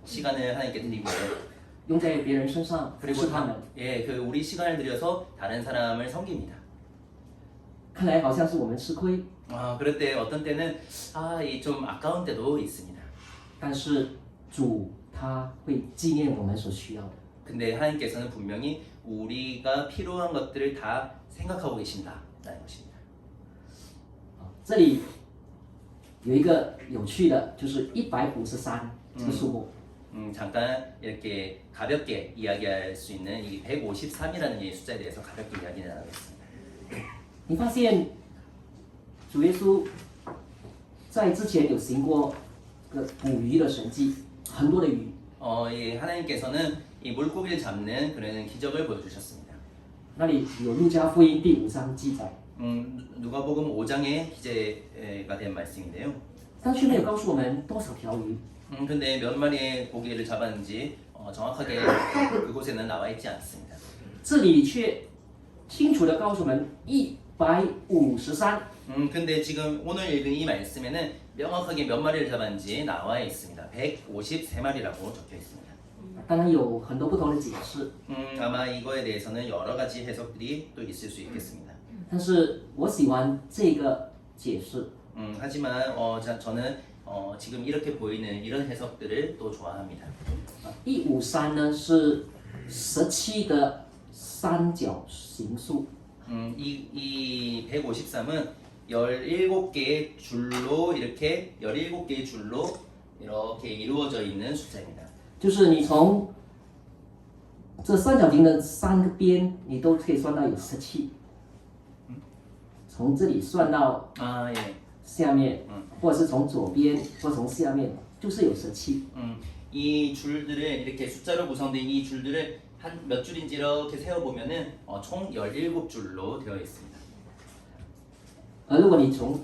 [SPEAKER 1] 시간을 하나님께 드리고
[SPEAKER 2] 用在别人身上服
[SPEAKER 1] 그리고
[SPEAKER 2] 侍他们。
[SPEAKER 1] 예, 그 우리 시간을 들여서 다른 사람을 섬깁니다.
[SPEAKER 2] 看来好像是我们吃亏，
[SPEAKER 1] 그럴 때 어떤 때는 이 좀 아까운 때도 있습니다.
[SPEAKER 2] 但是主他会纪念我们所需要的。
[SPEAKER 1] 근데 하나님께서는 분명히 우리가 필요한 것들을 다 생각하고 계신다라는 것입니다.
[SPEAKER 2] 这里有一个有趣的，就是153这个数目。
[SPEAKER 1] 잠깐 이렇게 가볍게 이야기할 수 있는 이 153이라는 이 숫자에 대해서 가볍게 이야기를 나누겠습니다.
[SPEAKER 2] 你发现主耶稣在之前有行过个捕鱼的神迹，很多的鱼。
[SPEAKER 1] 이 하나님께서는 이 물고기를 잡는 그런 기적을 보여주셨습니다.
[SPEAKER 2] 那里有路加福音第5章记载，
[SPEAKER 1] 누가복음 5장의 기재가 된 말씀인데요.
[SPEAKER 2] 但却没有告诉我们多少条鱼。
[SPEAKER 1] 근데 몇 마리의 고기를 잡았는지 정확하게 그곳에는 나와 있지 않습니다.
[SPEAKER 2] 这里却清楚的告诉我们153。
[SPEAKER 1] 근데 지금 오늘 읽은 이 말씀에는 명확하게 몇 마리를 잡았는지 나와 있습니다. 153마리라고 적혀 있습니다.
[SPEAKER 2] 当然有很多不同的解释，
[SPEAKER 1] 아마 이거에 대해서는 여러 가지 해석들이 또 있을 수 있겠습니다.
[SPEAKER 2] 但是我喜欢这个解释。
[SPEAKER 1] 하지만 저는 지금 이렇게 보이는 이런 해석들을 또 좋아합니다.
[SPEAKER 2] 153呢是17的三角形数，
[SPEAKER 1] 이 153은 17개의 줄로 이렇게 17개의 줄로 이렇게 이루어져 있는 숫자입니다.
[SPEAKER 2] 就是你从这三角形的3个边，你都可以算到有17。从这里算到
[SPEAKER 1] 예.
[SPEAKER 2] 下面，或者是从左边或从下面，就是有17。
[SPEAKER 1] 이 줄들을 이렇게 숫자로 구성된 이 줄들을 한 몇 줄인지 이렇게 세어 보면은 총 17줄로 되어 있습니다.
[SPEAKER 2] 而如果你从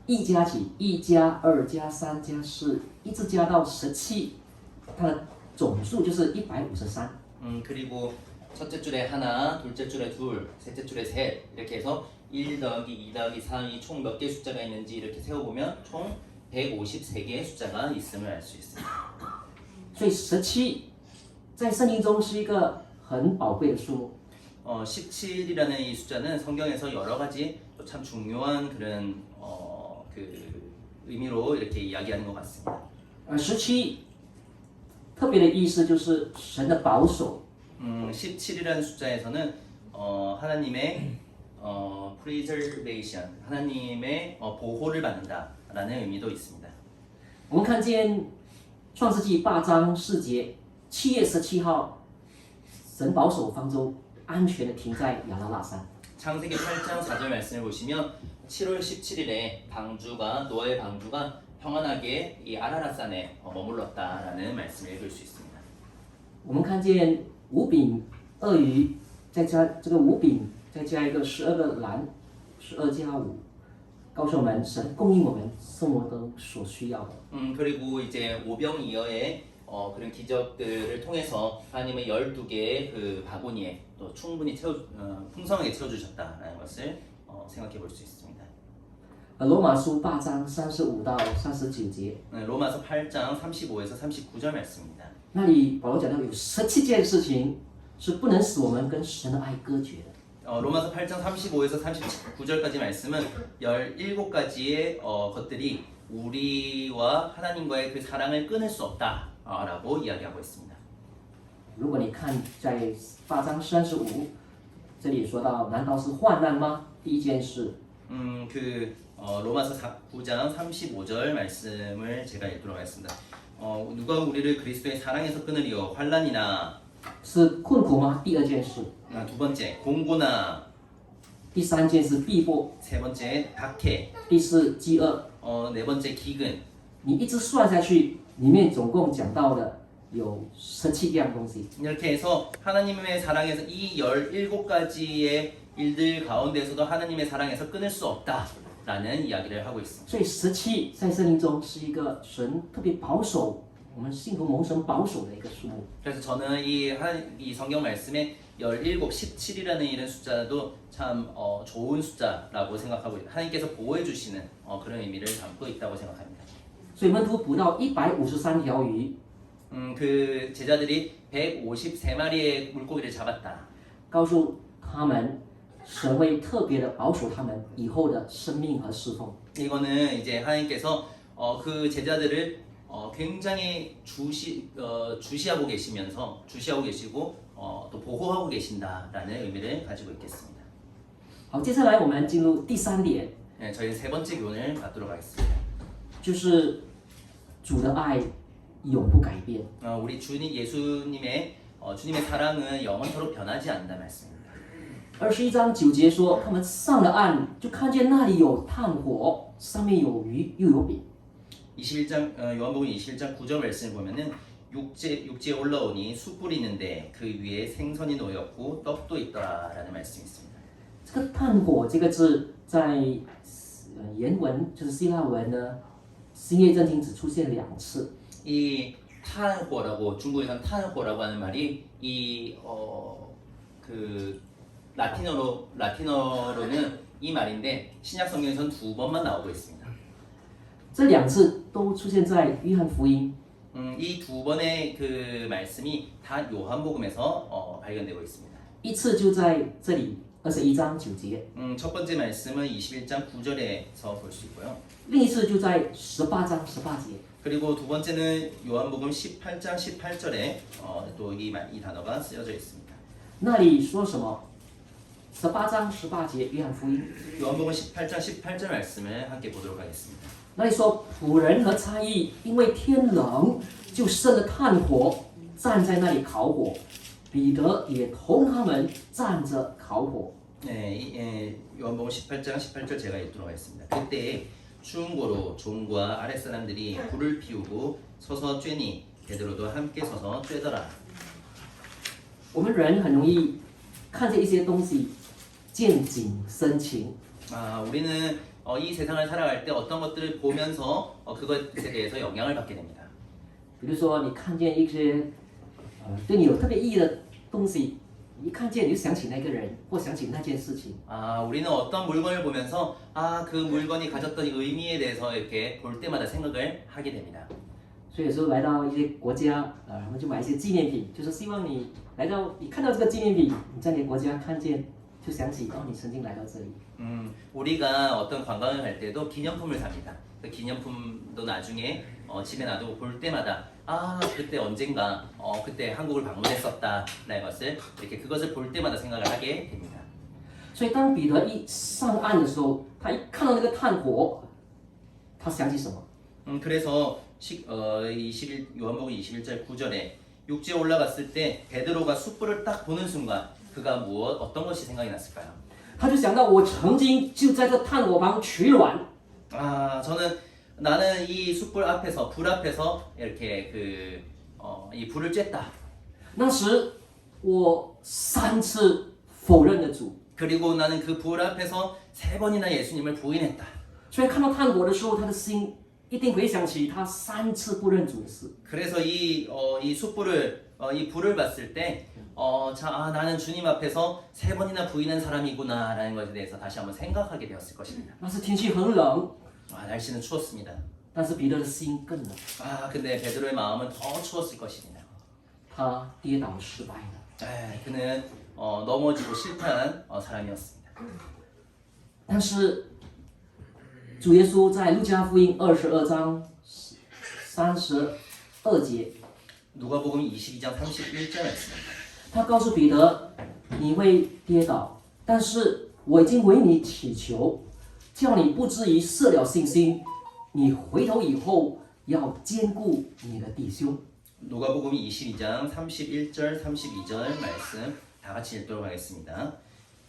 [SPEAKER 2] 1加起，1加2加3加4，一直加到17，它的总数就是153。
[SPEAKER 1] 그리고 첫째 줄에 하나, 둘째 줄에 둘, 셋째 줄에 셋 이렇게 해서 1 더하기 2 더하기 3이 총 몇 개 숫자가 있는지 이렇게 세어보면 총 153개의 숫자가 있음을 알 수 있습니다.
[SPEAKER 2] 所以17在圣经中是一个很宝贵的数目。
[SPEAKER 1] 17이라는 이 숫자는 성경에서 여러 가지 또 참 중요한 그런 그 의미로 이렇게 이야기하는 것 같습니다.
[SPEAKER 2] 而17特别的意思就是神的保守，
[SPEAKER 1] 17이라는 숫자에서는 하나님의 preservation, 하나님의 보호를 받는다라는 의미도 있습니다.
[SPEAKER 2] 我们看见创世纪8章4节，7月17号，神保守方舟安全的停在亚拉腊山。
[SPEAKER 1] 창세기 8장 4절 말씀을 보시면 7월 17일에 노아의 방주가 평안하게 이 아라랏산에 머물렀다라는 말씀을 읽을 수 있습니다.
[SPEAKER 2] 我们看见五饼二鱼，再加这个五饼，再加一个12个篮，12加5，告诉我们神供应我们生活中所需要的。
[SPEAKER 1] 그리고 이제 오병이어의 그런 기적들을 통해서 하나님의 12개의 그 바구니에 또 충분히 풍성하게 채워주셨다라는 것을 생각해 볼 수 있습니다.
[SPEAKER 2] 罗马书8章35到39节，
[SPEAKER 1] 로마서 8장 35에서 39절 말씀입니다.
[SPEAKER 2] 那里保罗讲到有17件事情是不能使我们跟神的爱隔绝的。
[SPEAKER 1] 로마서 8장 35에서 39절까지 말씀은 17가지의 것들이 우리와 하나님과의 그 사랑을 끊을 수 없다라고 이야기하고 있습니다.
[SPEAKER 2] 如果你看在8章35，这里说到，难道是患难吗？第一件事，
[SPEAKER 1] 로마서 9장 35절 말씀을 제가 읽도록 하겠습니다. 누가 우리를 그리스도의 사랑에서 끊으리요 환난이나
[SPEAKER 2] 是困苦吗？第二件事，
[SPEAKER 1] 두 번째 공고나
[SPEAKER 2] 第三件是逼迫，
[SPEAKER 1] 세 번째 박해
[SPEAKER 2] 第四饥饿。
[SPEAKER 1] 네 번째 기근
[SPEAKER 2] 你一直算下去，里面总共讲到的有17样东西。
[SPEAKER 1] 이렇게 해서 하나님의 사랑에서 이 17가지의 일들 가운데서도 하나님의 사랑에서 끊을 수 없다라는 이야기를 하고 있습니다.
[SPEAKER 2] 所以17在圣经中是一个神特别保守我们信徒蒙神保守的一个数目。
[SPEAKER 1] 그래서 저는 이 성경 말씀에 17, 17이라는 이런 숫자도 참 좋은 숫자라고 생각하고 하나님께서 보호해 주시는 그런 의미를 담고 있다고 생각합니다.
[SPEAKER 2] 所以门徒捕到153条鱼，
[SPEAKER 1] 그 제자들이 153마리의 물고기를 잡았다.
[SPEAKER 2] 告诉他们神会特别的保守他们以后的生命和侍奉。
[SPEAKER 1] 이거는 이제 하나님께서 그 제자들을 굉장히 주시하고 계시고 또 보호하고 계신다라는 의미를 가지고 있겠습니다.
[SPEAKER 2] 好，接下来我们进入第3点，
[SPEAKER 1] 네, 저희는 세 번째 교훈을 갖도록 하겠습니다.
[SPEAKER 2] 就是主的爱永不改变。
[SPEAKER 1] 우리 예수님의 사랑은 영원토록 변하지 않는다 말씀입니다.
[SPEAKER 2] 21章9节说，他们上了岸，就看见那里有炭火，上面有鱼又有饼。
[SPEAKER 1] 요한복음 21장 9절 말씀을 보면은 육지에 올라오니 숯불이 있는데 그 위에 생선이 놓였고 떡도 있더라라는 말씀이 있습니다.
[SPEAKER 2] 这个炭火这个字在原文就是希腊文呢，新约圣经只出现2次。
[SPEAKER 1] 이 탄호라고 중국에서는 탄호라고 하는 말이 그 라틴어로는 이 말인데 신약 성경에서는 2번만 나오고 있습니다.
[SPEAKER 2] 这2次都出现在约翰福音。
[SPEAKER 1] 이 2번의 그 말씀이 다 요한복음에서 발견되고 있습니다.
[SPEAKER 2] 一次就在这里21章9节，
[SPEAKER 1] 첫 번째 말씀은 21장 9절에서 볼 수 있고요.
[SPEAKER 2] 另一次就在18章18节。
[SPEAKER 1] 그리고 두 번째는 요한복음 18장 18절에 또 이 단어가 쓰여져 있습니다.
[SPEAKER 2] 那里说什么？18章18节，约翰福音。
[SPEAKER 1] 요한복음 18장 18절 말씀을 함께 보도록 하겠습니다.
[SPEAKER 2] 那里说仆人和差役因为天冷，就生了炭火，站在那里烤火。彼得也同他们站着烤火。
[SPEAKER 1] 네, 요한복음 18장 18절 제가 읽도록 하겠습니다. 그때 추운 고로 종과 아랫사람들이 불을 피우고 서서 쬐니 베드로도 함께 서서 쬐더라.
[SPEAKER 2] 我们人很容易看见一些东西，见景生情。
[SPEAKER 1] 우리는 이 세상을 살아갈 때 어떤 것들을 보면서 그것에 대해서 영향을 받게 됩니다.
[SPEAKER 2] 比如说，你看见一些对你有特别意义的东西，一看见你就想起那个人，或想起那件事情。
[SPEAKER 1] 우리는 어떤 물건을 보면서 그 물건이 가졌던 의미에 대해서 이렇게 볼 때마다 생각을 하게 됩니다.
[SPEAKER 2] 所以有时候来到一些国家，然后就买一些纪念品，就是希望你来到，你看到这个纪念品，你在你的国家看见，就想起你曾经来到这里。
[SPEAKER 1] 우리가 어떤 관광을 갈 때도 기념품을 삽니다. 그 기념품도 나중에 집에 놔두고 볼 때마다 그때 언젠가 그때 한국을 방문했었다라는 것을 이렇게 그것을 볼 때마다 생각을 하게 됩니다.
[SPEAKER 2] 所以当彼得一上岸的时候，他一看到那个炭火，他想起什么？
[SPEAKER 1] 그래서 요한복음 21절 9절에 육지에 올라갔을 때 베드로가 숯불을 딱 보는 순간 그가 어떤 것이 생각이 났을까요?
[SPEAKER 2] 他就想到我曾经就在这炭火旁取暖。
[SPEAKER 1] 나는 이 숯불 앞에서 불 앞에서 이렇게 이 불을 쬐다.
[SPEAKER 2] 那时我3次否认了主。
[SPEAKER 1] 그리고 나는 그 불 앞에서 3번이나 예수님을 부인했다.
[SPEAKER 2] 所以看到炭火的时候，他的心一定回想起他3次不认主的事。
[SPEAKER 1] 그래서 이 숯불을 이 불을 봤을 때 나는 주님 앞에서 3번이나 부인한 사람이구나라는 것에 대해서 다시 한번 생각하게 되었을 것입니다.
[SPEAKER 2] 那是天气很冷，
[SPEAKER 1] 날씨는 추웠습니다.
[SPEAKER 2] 但是彼得的心更冷，
[SPEAKER 1] 근데 베드로의 마음은 더 추웠을 것입니다.
[SPEAKER 2] 他跌倒失败了。
[SPEAKER 1] 그는 넘어지고 실패한 사람이었습니다.
[SPEAKER 2] 但是主耶稣在路加福音22章32节，
[SPEAKER 1] 누가복음 22장 31절 말씀입니다.
[SPEAKER 2] 他告诉彼得：“你会跌倒，但是我已经为你祈求，叫你不至于失了信心。你回头以后要兼顾你的弟兄。”
[SPEAKER 1] 누가복음 22장 31절 32절 말씀 다 같이 읽도록 하겠습니다.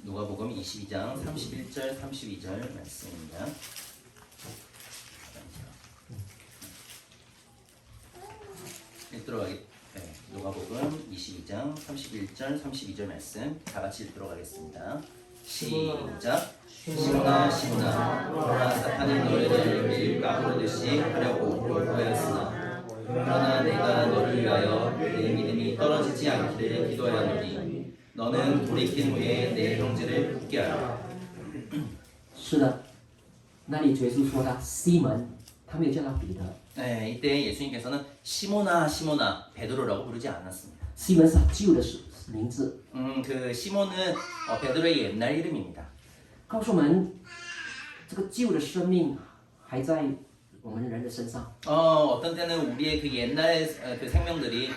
[SPEAKER 1] 누가복음 22장 31절 32절 말씀입니다. 읽도록 하겠습니다. 누가복음 22장 31절 32절 말씀 다 같이 읽도록 하겠습니다. 시작. 시몬아 시몬아 너라 사탄이 너희를 밀 까부르듯이 하려고 노력하였으나 그러나 내가 너를 위하여 내 믿음이 떨어지지 않기를 기도하였노니 너는 돌이킨 후에 내 형제를 굳게 하라.
[SPEAKER 2] 是的，那里耶稣说他西门，他没有叫他彼得，
[SPEAKER 1] 네, 이때 예수님께서는 시모나 시모나 베드로라고 부르지 않았습니다.
[SPEAKER 2] 西门是他旧的名字，
[SPEAKER 1] 그 시몬은 베드로의 옛날 이름입니다.
[SPEAKER 2] 告诉我们这个旧的生命还在我们人的身上。
[SPEAKER 1] 어떤 때는 우리의 그 옛날의 그 생명들이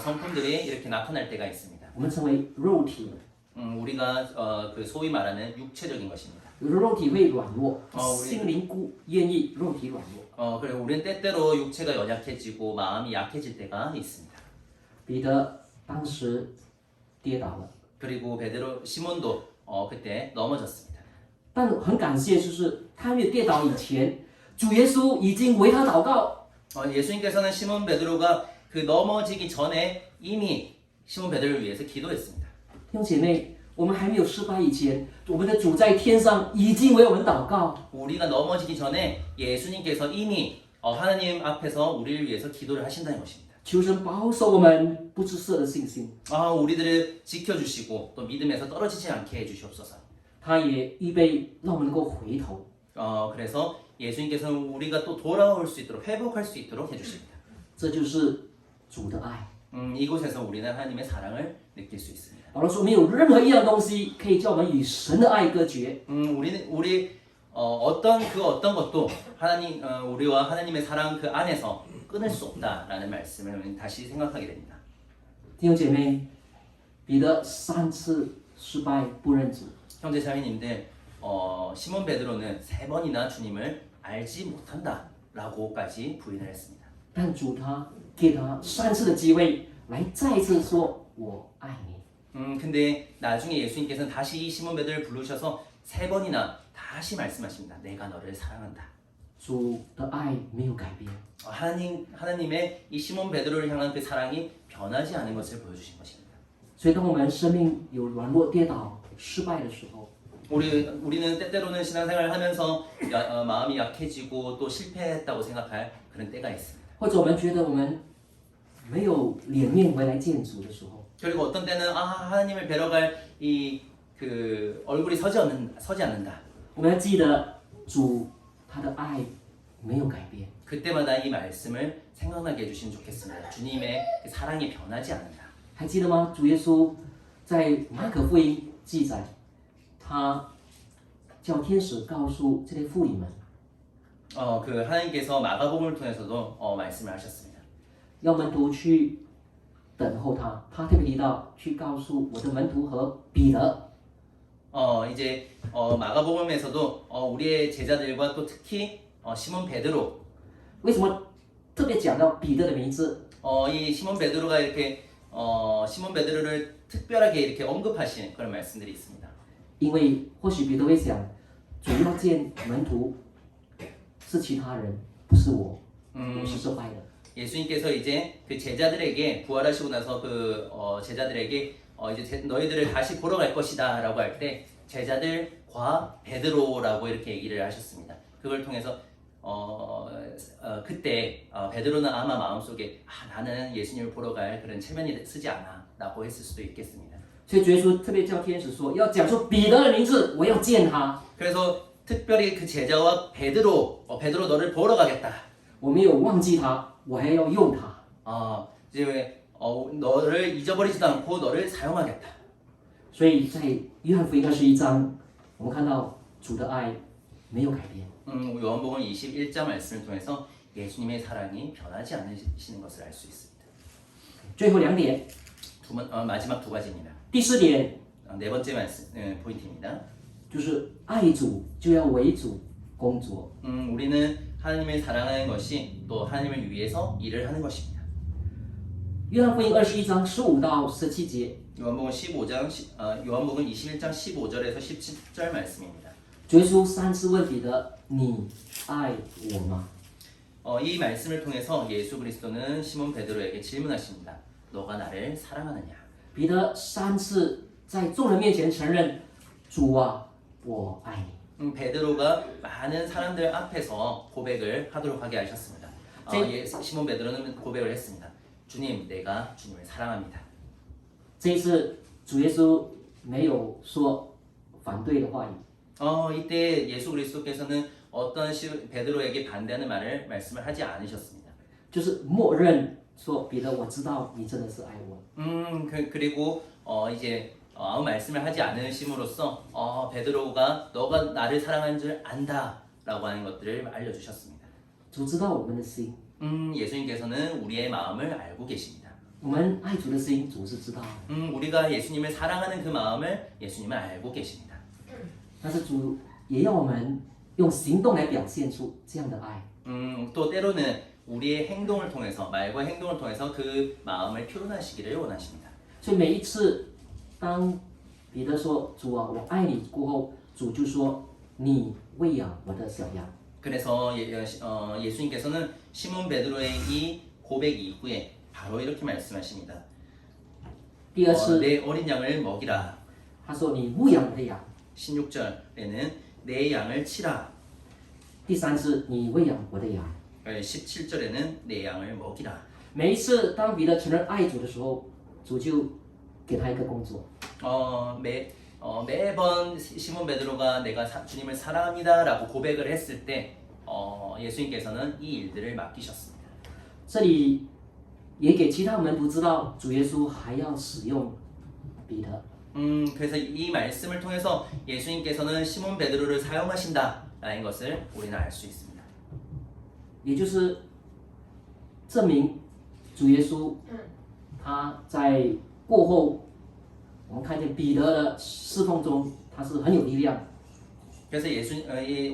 [SPEAKER 1] 성품들이 이렇게 나타날 때가 있습니다.
[SPEAKER 2] 我们称为肉体，
[SPEAKER 1] 우리가 그 소위 말하는 육체적인 것입니다.
[SPEAKER 2] 有的肉体会软弱，
[SPEAKER 1] 哦我
[SPEAKER 2] 心灵不愿意，肉体软弱。
[SPEAKER 1] 그리고 우리는 때때로 육체가 연약해지고 마음이 약해질 때가 있습니다.
[SPEAKER 2] 彼得当时跌倒了，
[SPEAKER 1] 그리고 베드로 시몬도 그때 넘어졌습니다.
[SPEAKER 2] 但很感谢，就是他没有跌倒以前，主耶稣已经为他祷告。
[SPEAKER 1] 예수님께서는 시몬 베드로가 그 넘어지기 전에 이미 시몬 베드로를 위해서 기도했습니다.
[SPEAKER 2] 弟兄姐妹，我们还没有失败以前，我们的主在天上已经为我们祷告。
[SPEAKER 1] 우리가 넘어지기 전에 예수님께서 이미 하나님 앞에서 우리를 위해서 기도를 하신다는 것입니다.
[SPEAKER 2] 求神保守我们不自设的信心，
[SPEAKER 1] 우리들을 지켜주시고 또 믿음에서 떨어지지 않게 해주시옵소서.
[SPEAKER 2] 他也预备让我们能够回头。
[SPEAKER 1] 그래서 예수님께서는 우리가 또 돌아올 수 있도록 회복할 수 있도록 해주십니다.
[SPEAKER 2] 这就是主的爱。
[SPEAKER 1] 이곳에서 우리는 하나님의 사랑을 느낄 수 있습니다.
[SPEAKER 2] 保罗说，没有任何一样东西可以叫我们与神的爱隔绝。
[SPEAKER 1] 우리 어떤 것도 우리와 하나님의 사랑 그 안에서 끊을 수 없다라는 말씀을 다시 생각하게 됩니다.
[SPEAKER 2] 弟兄姐妹，彼得3次失败不认主，
[SPEAKER 1] 형제 자매님들, 시몬 베드로는 3번이나 주님을 알지 못한다라고까지 부인을 했습니다.
[SPEAKER 2] 但主他给他3次的机会，来再一次说我爱你。
[SPEAKER 1] 근데 나중에 예수님께서는 다시 이 시몬 베드로를 부르셔서 3번이나 다시 말씀하십니다. 내가 너를 사랑한다.
[SPEAKER 2] 主的爱没有改变，
[SPEAKER 1] 하나님의 이 시몬 베드로를 향한 그 사랑이 변하지 않은 것을 보여주신 것입니다.
[SPEAKER 2] 所以当我们生命有软弱、跌倒、失败的时候，
[SPEAKER 1] 우리는 때때로는 신앙생활을 하면서 마음이 약해지고 또 실패했다고 생각할 그런 때가 있습니다.
[SPEAKER 2] 或者我们觉得我们没有脸面回来见主的时候，
[SPEAKER 1] 그리고 어떤 때는 하나님을 뵈러 갈 그 얼굴이 서지 않는다.
[SPEAKER 2] 我们要记得主他的爱没有改变。
[SPEAKER 1] 그때마다 이 말씀을 생각나게 해주시면 좋겠습니다. 주님의 그 사랑이 변하지 않는다.
[SPEAKER 2] 还记得吗？主耶稣在马可福音记载，他叫天使告诉这些妇女们，
[SPEAKER 1] 그 하나님께서 마가복음을 통해서도 말씀을 하셨습니다.
[SPEAKER 2] 要门徒去等候他。他特别提到去告诉我的门徒和彼得。
[SPEAKER 1] 이제 마가복음에서도 우리의 제자들과 또 특히 시몬 베드로
[SPEAKER 2] 为什么特别讲到彼得的名字？
[SPEAKER 1] 이 시몬 베드로가 이렇게 시몬 베드로를 특별하게 이렇게 언급하신 그런 말씀들이 있습니다.
[SPEAKER 2] 因为或许彼得会想，主要见门徒是其他人，不是我，我是失败的。
[SPEAKER 1] 예수님께서 이제 그 제자들에게 부활하시고 나서 그 제자들에게 이제 너희들을 다시 보러 갈 것이다라고 할 때 제자들과 베드로라고 이렇게 얘기를 하셨습니다. 그걸 통해서 그때 베드로는 아마 마음속에 나는 예수님을 보러 갈 그런 체면이 쓰지 않아라고 했을 수도 있겠습니다.
[SPEAKER 2] 所以主耶稣特别叫天使说，要讲出彼得的名字，我要见他。
[SPEAKER 1] 그래서 특별히 그 제자와 베드로 너를 보러 가겠다.
[SPEAKER 2] 我没有忘记他，我还要用他。
[SPEAKER 1] 이제 너를 잊어버리지도 않고 너를 사용하겠다.
[SPEAKER 2] 所以在约翰福音21章，我们看到主的爱没有改变。
[SPEAKER 1] 요한복음 21장 말씀을 통해서 예수님의 사랑이 변하지 않으시는 것을 알 수 있습니다.
[SPEAKER 2] 最后2点，
[SPEAKER 1] 마지막 2가지입니다.
[SPEAKER 2] 第4点
[SPEAKER 1] 네 번째 말씀 포인트입니다.
[SPEAKER 2] 就是爱主就要为主工作。
[SPEAKER 1] 우리는 하나님을 사랑하는 것이 또 하나님을 위해서 일을 하는 것입니다.
[SPEAKER 2] 约翰福音21章15到17节，
[SPEAKER 1] 요한복음 21장 15절에서 17절 말씀입니다.
[SPEAKER 2] 主耶稣3次问彼得：“你爱我吗？”
[SPEAKER 1] 이 말씀을 통해서 예수 그리스도는 시몬 베드로에게 질문하십니다. 너가 나를 사랑하느냐?
[SPEAKER 2] 彼得3次在众人面前承认：“主啊，我爱你。”
[SPEAKER 1] 베드로가 많은 사람들 앞에서 고백을 하도록 하게 하셨습니다. 시몬 베드로는 고백을 했습니다. 주님, 내가 주님을 사랑합니다.
[SPEAKER 2] 这一次主耶稣没有说反对的话语，
[SPEAKER 1] 이때 예수 그리스도께서는 어떤 베드로에게 반대하는 말씀을 하지 않으셨습니다.
[SPEAKER 2] 就是默认说彼得，我知道你真的是爱我。
[SPEAKER 1] 그리고 이제 아무 말씀을 하지 않으심으로써 베드로가 너가 나를 사랑하는 줄 안다라고 하는 것들을 알려주셨습니다.
[SPEAKER 2] 主知道我们的心，
[SPEAKER 1] 예수님께서는 우리의 마음을 알고 계십니다.
[SPEAKER 2] 我们爱主的心，主是知道的。
[SPEAKER 1] 우리가 예수님을 사랑하는 그 마음을 예수님은 알고 계십니다.
[SPEAKER 2] 但是主也要我们用行动来表现出这样的爱。
[SPEAKER 1] 또 때로는 우리의 행동을 통해서 말과 행동을 통해서 그 마음을 표현하시기를 원하십니다.
[SPEAKER 2] 所以每一次当彼得说主啊，我爱你过后，主就说你喂养我的小羊。
[SPEAKER 1] 그래서 예수님께서는 시몬 베드로의 이 고백 이후에 바로 이렇게 말씀하십니다.
[SPEAKER 2] 第二次，
[SPEAKER 1] 내 어린 양을 먹이라.
[SPEAKER 2] 他说你牧养我的羊。
[SPEAKER 1] 16절에는 내 양을 치라.
[SPEAKER 2] 第三次，你喂养我的羊。
[SPEAKER 1] 17절에는 내 양을 먹이라.
[SPEAKER 2] 每一次当彼得承认爱主的时候，主就给他一个工作。
[SPEAKER 1] 매번 시몬 베드로가 내가 주님을 사랑합니다라고 고백을 했을 때 예수님께서는 이 일들을 맡기셨습니다.
[SPEAKER 2] 这里也给其他门徒知道，主耶稣还要使用彼得。
[SPEAKER 1] 그래서 이 말씀을 통해서 예수님께서는 시몬 베드로를 사용하신다라는 것을 우리는 알 수 있습니다.
[SPEAKER 2] 也就是证明主耶稣他在过后，我们看见彼得的侍奉中，他是很有力量。
[SPEAKER 1] 그래서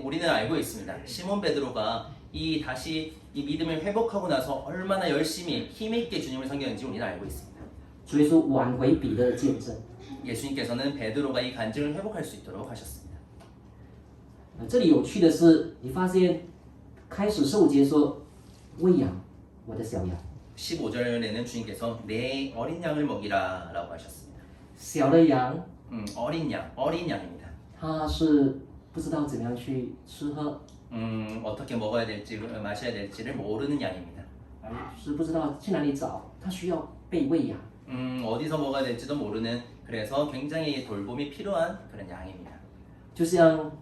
[SPEAKER 1] 우리는 알고 있습니다. 시몬 베드로가 다시 이 믿음을 회복하고 나서 얼마나 열심히 힘있게 주님을 섬겼는지 우리는 알고 있습니다.
[SPEAKER 2] 主耶稣挽回彼得的见证。
[SPEAKER 1] 예수님께서는 베드로가 이 간증을 회복할 수 있도록 하셨습니다.
[SPEAKER 2] 这里有趣的是，你发现开始15节说喂养我的小羊，
[SPEAKER 1] 15절에는 주님께서 내 어린 양을 먹이라라고 하셨습니다.
[SPEAKER 2] 小的羊
[SPEAKER 1] 어린 양입니다.
[SPEAKER 2] 它是不知道怎么样去吃喝，
[SPEAKER 1] 어떻게 먹어야 될지 마셔야 될지를 모르는 양입니다.
[SPEAKER 2] 是不知道去哪里找，它需要被喂养。
[SPEAKER 1] 어디서 먹어야 될지도 모르는 그래서 굉장히 돌봄이 필요한 그런 양입니다.
[SPEAKER 2] 就像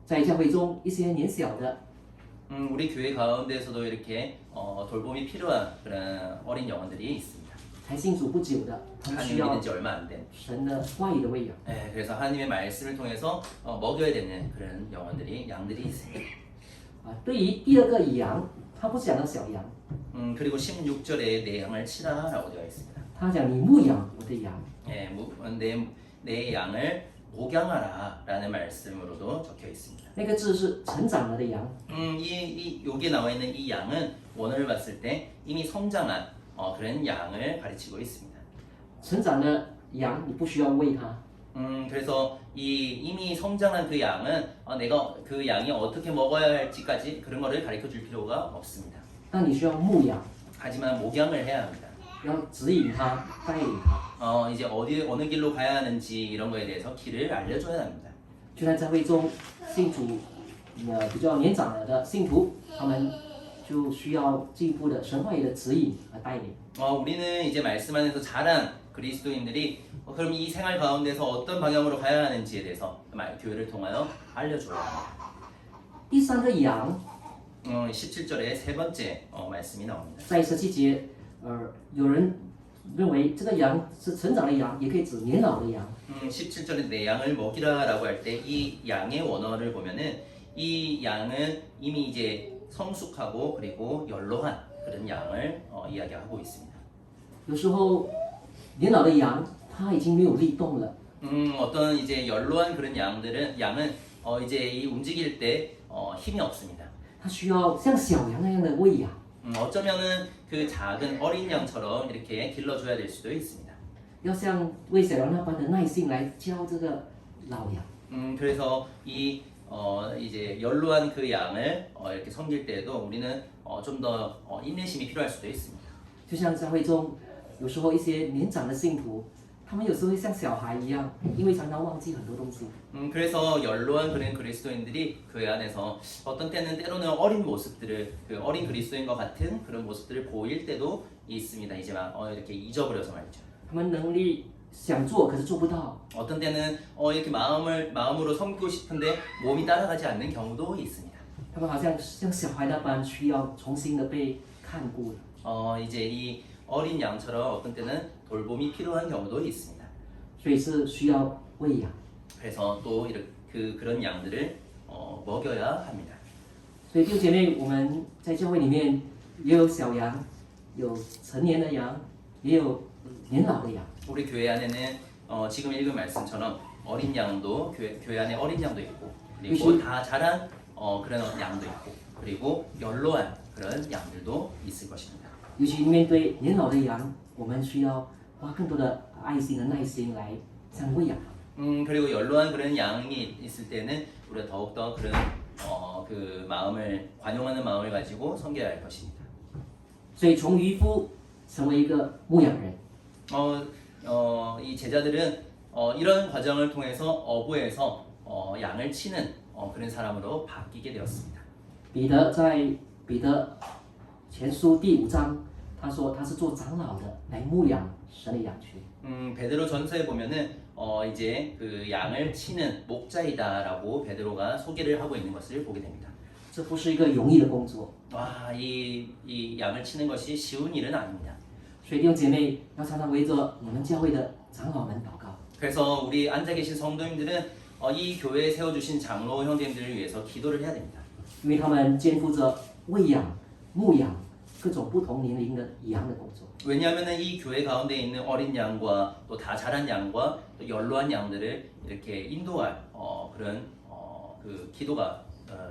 [SPEAKER 2] 在教会中一些年小的，
[SPEAKER 1] 우리 교회 가운데서도 이렇게 돌봄이 필요한 그런 어린 영혼들이 있습니다.
[SPEAKER 2] 才信主不久的，他们需
[SPEAKER 1] 하나님
[SPEAKER 2] 要
[SPEAKER 1] 믿은 지 얼마 안 된.
[SPEAKER 2] 神的话语的喂养。
[SPEAKER 1] 그래서 하나님의 말씀을 통해서 먹여야 되는 그런 양들이 있습니다.
[SPEAKER 2] 对于第二个羊，他不是讲到小羊，
[SPEAKER 1] 그리고 16절에 내 양을 치라라고 되어 있습니다.
[SPEAKER 2] 他讲你牧养我的羊。
[SPEAKER 1] 내 양을 목양하라라는 말씀으로도 적혀 있습니다.
[SPEAKER 2] 那个字是成长了的羊，
[SPEAKER 1] 여기에 나와 있는 이 양은 원어를 봤을 때 이미 성장한 그런 양을 가르치고 있습니다.
[SPEAKER 2] 成长的羊你不需要喂它，
[SPEAKER 1] 그래서 이미 성장한 그 양은 내가 그 양이 어떻게 먹어야 할지까지 그런 거를 가르쳐 줄 필요가 없습니다.
[SPEAKER 2] 但你需要牧养，
[SPEAKER 1] 하지만 목양을 해야 합니다.
[SPEAKER 2] 要指引它，带领它。
[SPEAKER 1] 이제 어느 길로 가야 하는지 이런 거에 대해서 길을 알려줘야 합니다.
[SPEAKER 2] 就在教会中，信主比较年长了的信徒，他们就需要进一步的神话语的指引和带领。
[SPEAKER 1] 우리는 이제 말씀 안에서 자란 그리스도인들이 그럼 이 생활 가운데서 어떤 방향으로 가야 하는지에 대해서 교회를 통하여 알려줘야 합니다.
[SPEAKER 2] 第三个羊，
[SPEAKER 1] 17절에 세 번째 말씀이 나옵니다.
[SPEAKER 2] 在17节，有人认为这个羊是成长的羊，也可以指年老的羊。
[SPEAKER 1] 17절에 내 양을 먹이라라고 할 때 이 양의 원어를 보면은 이 양은 이미 이제 성숙하고 그리고 연로한 그런 양을 이야기하고 있습니다.
[SPEAKER 2] 有时候年老的羊，它已经没有力动了，
[SPEAKER 1] 어떤 이제 연로한 그런 양은 이제 이 움직일 때 힘이 없습니다.
[SPEAKER 2] 它需要像小羊那样的喂养。
[SPEAKER 1] 어쩌면은 그 작은 어린 양처럼 이렇게 길러줘야 될 수도 있습니다.
[SPEAKER 2] 要像喂小羊那般的耐心来教这个老羊。
[SPEAKER 1] 그래서 이제 연로한 그 양을 이렇게 섬길 때에도 우리는 좀 더 인내심이 필요할 수도 있습니다.
[SPEAKER 2] 就像教会中，有时候一些年长的信徒，他们有时候会像小孩一样，因为常常忘记很多东西。
[SPEAKER 1] 그래서 연로한 그런 그리스도인들이 교회 안에서 어떤 때로는 어린 모습들을 그 어린 그리스도인과 같은 그런 모습들을 보일 때도 있습니다. 이제 막 이렇게 잊어버려서 말이죠.
[SPEAKER 2] 他们能力想做，可是做不到。
[SPEAKER 1] 어떤 때는 이렇게 마음으로 섬기고 싶은데 몸이 따라가지 않는 경우도 있습니다.
[SPEAKER 2] 他们好像小孩那般需要重新的被看顾。
[SPEAKER 1] 이제 이 어린 양처럼 어떤 때는 돌봄이 필요한 경우도 있습니다.
[SPEAKER 2] 所以是需要喂养。
[SPEAKER 1] 그래서 또 이렇게 그런 양들을 먹여야 합니다.
[SPEAKER 2] 所以弟兄姐妹，我们在教会里面也有小羊，有成年的羊，也有年老的羊。
[SPEAKER 1] 우리 교회 안에는 지금 읽은 말씀처럼 어린 양도 교회 안에 어린 양도 있고 그리고 다 자란 그런 양도 있고 그리고 연로한 그런 양들도 있을 것입니다.
[SPEAKER 2] 尤其面对年老的羊，我们需要花更多的爱心和耐心来这样喂养它们。
[SPEAKER 1] 그리고 연로한 그런 양이 있을 때는 우리가 더욱더 그런 그 마음을 관용하는 마음을 가지고 섬겨야 할 것입니다.
[SPEAKER 2] 所以从渔夫成为一个牧羊人，
[SPEAKER 1] 이 제자들은 이런 과정을 통해서 어부에서 양을 치는 그런 사람으로 바뀌게 되었습니다.
[SPEAKER 2] 彼得在彼得前书第5章，他说他是做长老的，来牧养神的羊群。
[SPEAKER 1] 베드로 전서에 보면은 이제 그 양을 치는 목자이다라고 베드로가 소개를 하고 있는 것을 보게 됩니다.
[SPEAKER 2] 这不是一个容易的工作，
[SPEAKER 1] 와, 이 양을 치는 것이 쉬운 일은 아닙니다.
[SPEAKER 2] 所以弟兄姐妹要常常围着你们教会的长老们祷告。
[SPEAKER 1] 그래서 우리 앉아 계신 성도님들은 이 교회에 세워주신 장로 형제님들을 위해서 기도를 해야 됩니다.
[SPEAKER 2] 因为他们肩负着喂养、牧养各种不同年龄的羊的工作。
[SPEAKER 1] 왜냐하면 이 교회 가운데 있는 어린 양과 또 다 자란 양과 또 연로한 양들을 이렇게 인도할 그런 그 기도가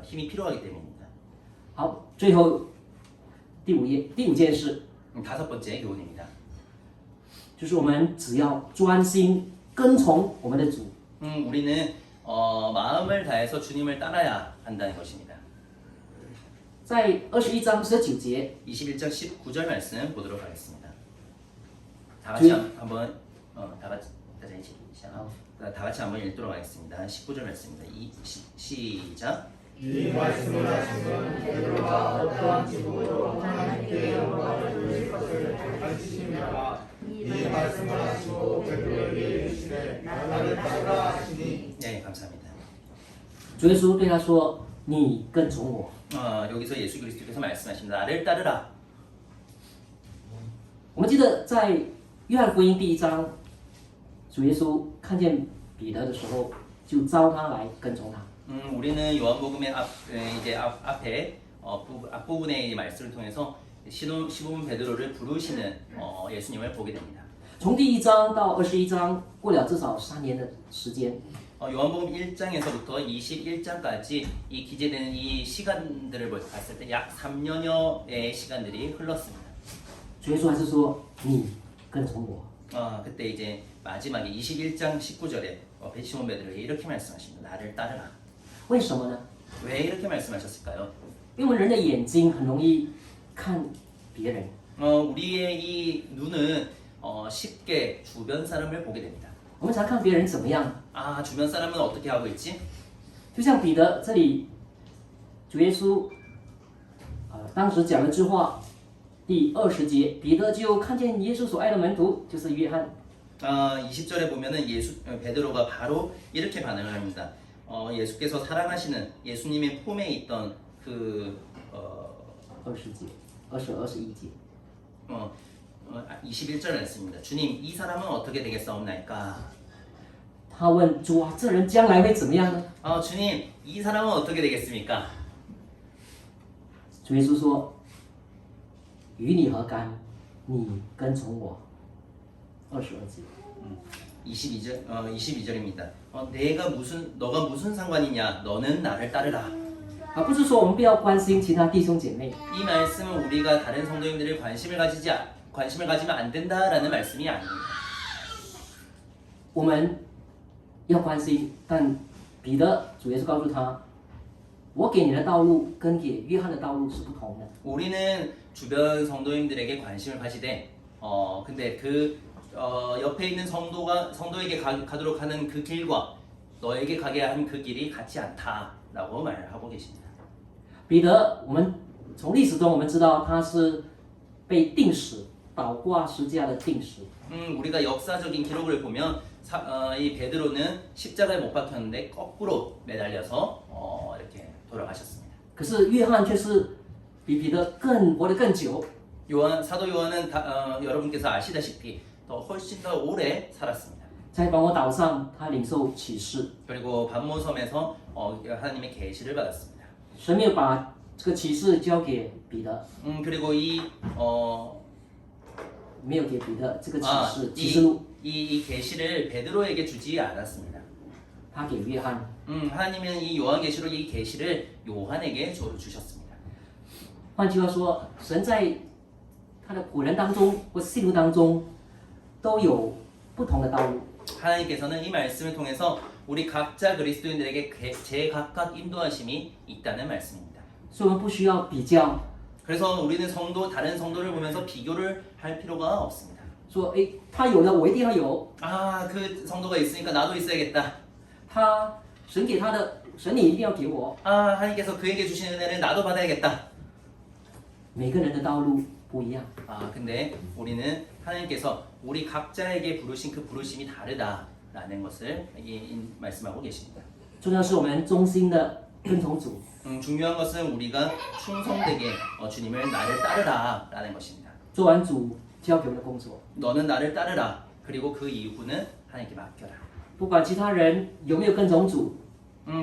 [SPEAKER 1] 힘이 필요하기 때문입니다.
[SPEAKER 2] 好，最后第五件事，
[SPEAKER 1] 다섯 번째 교훈입니다.
[SPEAKER 2] 就是我们只要专心跟从我们的主，
[SPEAKER 1] 우리는 마음을 다해서 주님을 따라야 한다는 것입니다.
[SPEAKER 2] 在21章19节，
[SPEAKER 1] 21장 19절 말씀 보도록 하겠습니다. 다 같이 한번 다 같이 한번 읽도록 하겠습니다. 19절 말씀입니다. 시작.
[SPEAKER 5] 이 말씀을 하시면 베드로가 어떠한 기쁨으로 하나님께 영광을 돌릴 것을 가르치십니다. 이 말씀을 하시고 베드로에게 이르시되 나를 따르라 하시니.
[SPEAKER 1] 네, 감사합니다.
[SPEAKER 2] 主耶稣对他说：“你跟从我。”
[SPEAKER 1] 여기서 예수 그리스도께서 말씀하십니다. 나를 따르라.
[SPEAKER 2] 我们记得在约翰福音第1章，主耶稣看见彼得的时候，就召他来跟从他。
[SPEAKER 1] 우리는 요한복음의 앞에 앞부분의 이 말씀을 통해서 시몬 베드로를 부르시는 예수님을 보게 됩니다.
[SPEAKER 2] 从第1章到21章，过了至少3年的时间。
[SPEAKER 1] 요한복음 1장에서부터 21장까지 이 기재되는 이 시간들을 봤을 때 약 3년여의 시간들이 흘렀습니다.
[SPEAKER 2] 主耶稣还是说：“你跟从我。”
[SPEAKER 1] 그때 이제 마지막에 21장 19절에 시몬 베드로에게 이렇게 말씀하십니다. 나를 따르라.
[SPEAKER 2] 为什么呢？
[SPEAKER 1] 왜 이렇게 말씀하셨을까요?
[SPEAKER 2] 因为我们人的眼睛很容易看别人，
[SPEAKER 1] 우리의 이 눈은 쉽게 주변 사람을 보게 됩니다.
[SPEAKER 2] 我们常看别人怎么样。
[SPEAKER 1] 주변 사람은 어떻게 하고 있지?
[SPEAKER 2] 就像彼得这里，主耶稣，当时讲了句话，第20节，彼得就看见耶稣所爱的门徒，就是约翰。
[SPEAKER 1] 20절에 보면은 베드로가 바로 이렇게 반응을 합니다. 예수께서 사랑하시는 예수님의 품에 있던 그
[SPEAKER 2] 20节、21节。
[SPEAKER 1] 21절 말씀입니다. 주님, 이 사람은 어떻게 되겠사옵나이까?
[SPEAKER 2] 他问主啊，这人将来会怎么样呢？
[SPEAKER 1] 주님, 이 사람은 어떻게 되겠습니까?
[SPEAKER 2] 主耶稣说：“与你何干？你跟从我。” 22节。
[SPEAKER 1] 22절입니다. 너가 무슨 상관이냐? 너는 나를 따르라.
[SPEAKER 2] 不是说我们不要关心其他弟兄姐妹，
[SPEAKER 1] 이 말씀은 우리가 다른 성도님들을 관심을 가지면 안 된다라는 말씀이 아닙니다.
[SPEAKER 2] 我们要关心，但彼得主耶稣告诉他：“我给你的道路跟给约翰的道路是不同的。”
[SPEAKER 1] 우리는 주변 성도님들에게 관심을 가지되, 근데 그 옆에 있는 성도에게 가도록 하는 그 길과 너에게 가게 한 그 길이 같지 않다라고 말하고 계십니다.
[SPEAKER 2] 彼得，我们从历史中我们知道他是被钉死、倒挂十字架的钉死。
[SPEAKER 1] 우리가 역사적인 기록을 보면 이 베드로는 십자가에 못 박혔는데 거꾸로 매달려서 이렇게 돌아가셨습니다.
[SPEAKER 2] 可是约翰却是比彼得活得更久。
[SPEAKER 1] 사도 요한은 여러분께서 아시다시피 더 훨씬 더 오래 살았습니다.
[SPEAKER 2] 在防火岛上，他领受启示，
[SPEAKER 1] 그리고 반모섬에서 하나님의 계시를 받았습니다.
[SPEAKER 2] 神没有把这个启示交给彼得，
[SPEAKER 1] 그리고
[SPEAKER 2] 没有给彼得这个启示，启
[SPEAKER 1] 이
[SPEAKER 2] 示录
[SPEAKER 1] 이 계시를 베드로에게 주지 않았습니다.
[SPEAKER 2] 他给约翰。
[SPEAKER 1] 하나님은 이 요한계시록 이 계시를 요한에게 주셨습니다.
[SPEAKER 2] 换句话说，神在他的仆人当中或信徒当中都有不同的道路。
[SPEAKER 1] 하나님께서는 이 말씀을 통해서 우리 각자 그리스도인들에게 제각각 인도하심이 있다는 말씀입니다.
[SPEAKER 2] 所以我们不需要比较，
[SPEAKER 1] 그래서 우리는 다른 성도를 보면서 비교를 할 필요가 없습니다.
[SPEAKER 2] 说诶，他有的我一定要有，
[SPEAKER 1] 그 성도가 있으니까 나도 있어야겠다.
[SPEAKER 2] 神给他的，神你一定要给我。
[SPEAKER 1] 하나님께서 그에게 주신 은혜를 나도 받아야겠다.
[SPEAKER 2] 每个人的道路不一样，
[SPEAKER 1] 근데 우리는 하나님께서 우리 각자에게 부르신 그 부르심이 다르다라는 것을 말씀하고 계십니다.
[SPEAKER 2] 重要是我们忠心的跟从主，
[SPEAKER 1] 중요한 것은 우리가 충성되게 주님을 나를 따르라라는 것입니다.
[SPEAKER 2] 做完主交给我们的工作，
[SPEAKER 1] 너는 나를 따르라. 그리고 그 이후는 하나님께 맡겨라.
[SPEAKER 2] 不管其他人有没有跟从主，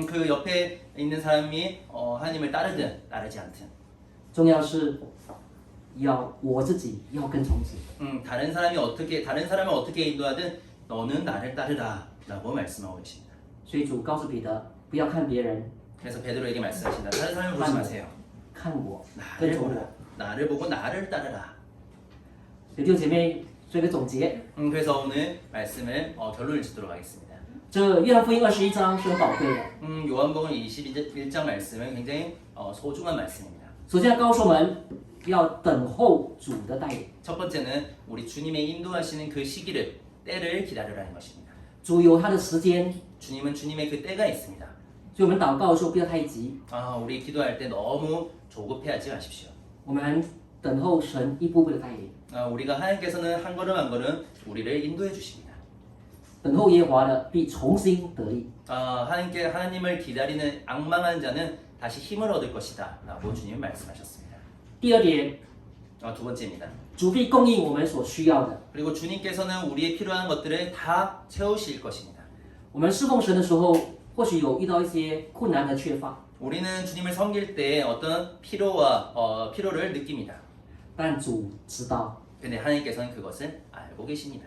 [SPEAKER 1] 그 옆에 있는 사람이 하나님을 따르든 따르지 않든
[SPEAKER 2] 重要是要我自己要跟从主。
[SPEAKER 1] 다른 사람을 어떻게 인도하든 너는 나를 따르라라고 말씀하고 계십니다.
[SPEAKER 2] 所以主告诉彼得，不要看别人，
[SPEAKER 1] 그래서 베드로에게 말씀하신다. 다른 사람을 보지 마세요.
[SPEAKER 2] 看我，跟从我。
[SPEAKER 1] 나를 보고 나를 따르라.
[SPEAKER 2] 弟兄姐妹，做一个总结，
[SPEAKER 1] 그래서 오늘 말씀을 결론을 짓도록 하겠습니다.
[SPEAKER 2] 这约翰福音21章是很宝贵的。
[SPEAKER 1] 요한복음 21장 말씀은 굉장히 소중한 말씀입니다.
[SPEAKER 2] 首先要告诉我们要等候主的带领，
[SPEAKER 1] 첫 번째는 우리 주님의 인도하시는 그 시기를 때를 기다리라는 것입니다.
[SPEAKER 2] 主有他的时间，
[SPEAKER 1] 주님은 주님의 그 때가 있습니다.
[SPEAKER 2] 所以我们祷告的时候不要太急，
[SPEAKER 1] 우리 기도할 때 너무 조급해하지 마십시오.
[SPEAKER 2] 我们等候神一步步的带领，
[SPEAKER 1] 우리가 하나님께서는 한 걸음 한 걸음 우리를 인도해 주십니다.
[SPEAKER 2] 等候耶和华的必重新得力。
[SPEAKER 1] 하나님을 기다리는 악망한 자는 다시 힘을 얻을 것이다 라고 주님은 말씀하셨습니다.
[SPEAKER 2] 第二点，
[SPEAKER 1] 두 번째입니다.
[SPEAKER 2] 主必供应我们所需要的。
[SPEAKER 1] 그리고 주님께서는 우리의 필요한 것들을 다 채우실 것입니다.
[SPEAKER 2] 我们侍奉神的时候，或许有遇到一些困难和缺乏，
[SPEAKER 1] 우리는 주님을 섬길 때 어떤 필요를 느낍니다.
[SPEAKER 2] 但主知道，
[SPEAKER 1] 근데 하나님께서는 그것을 알고 계십니다.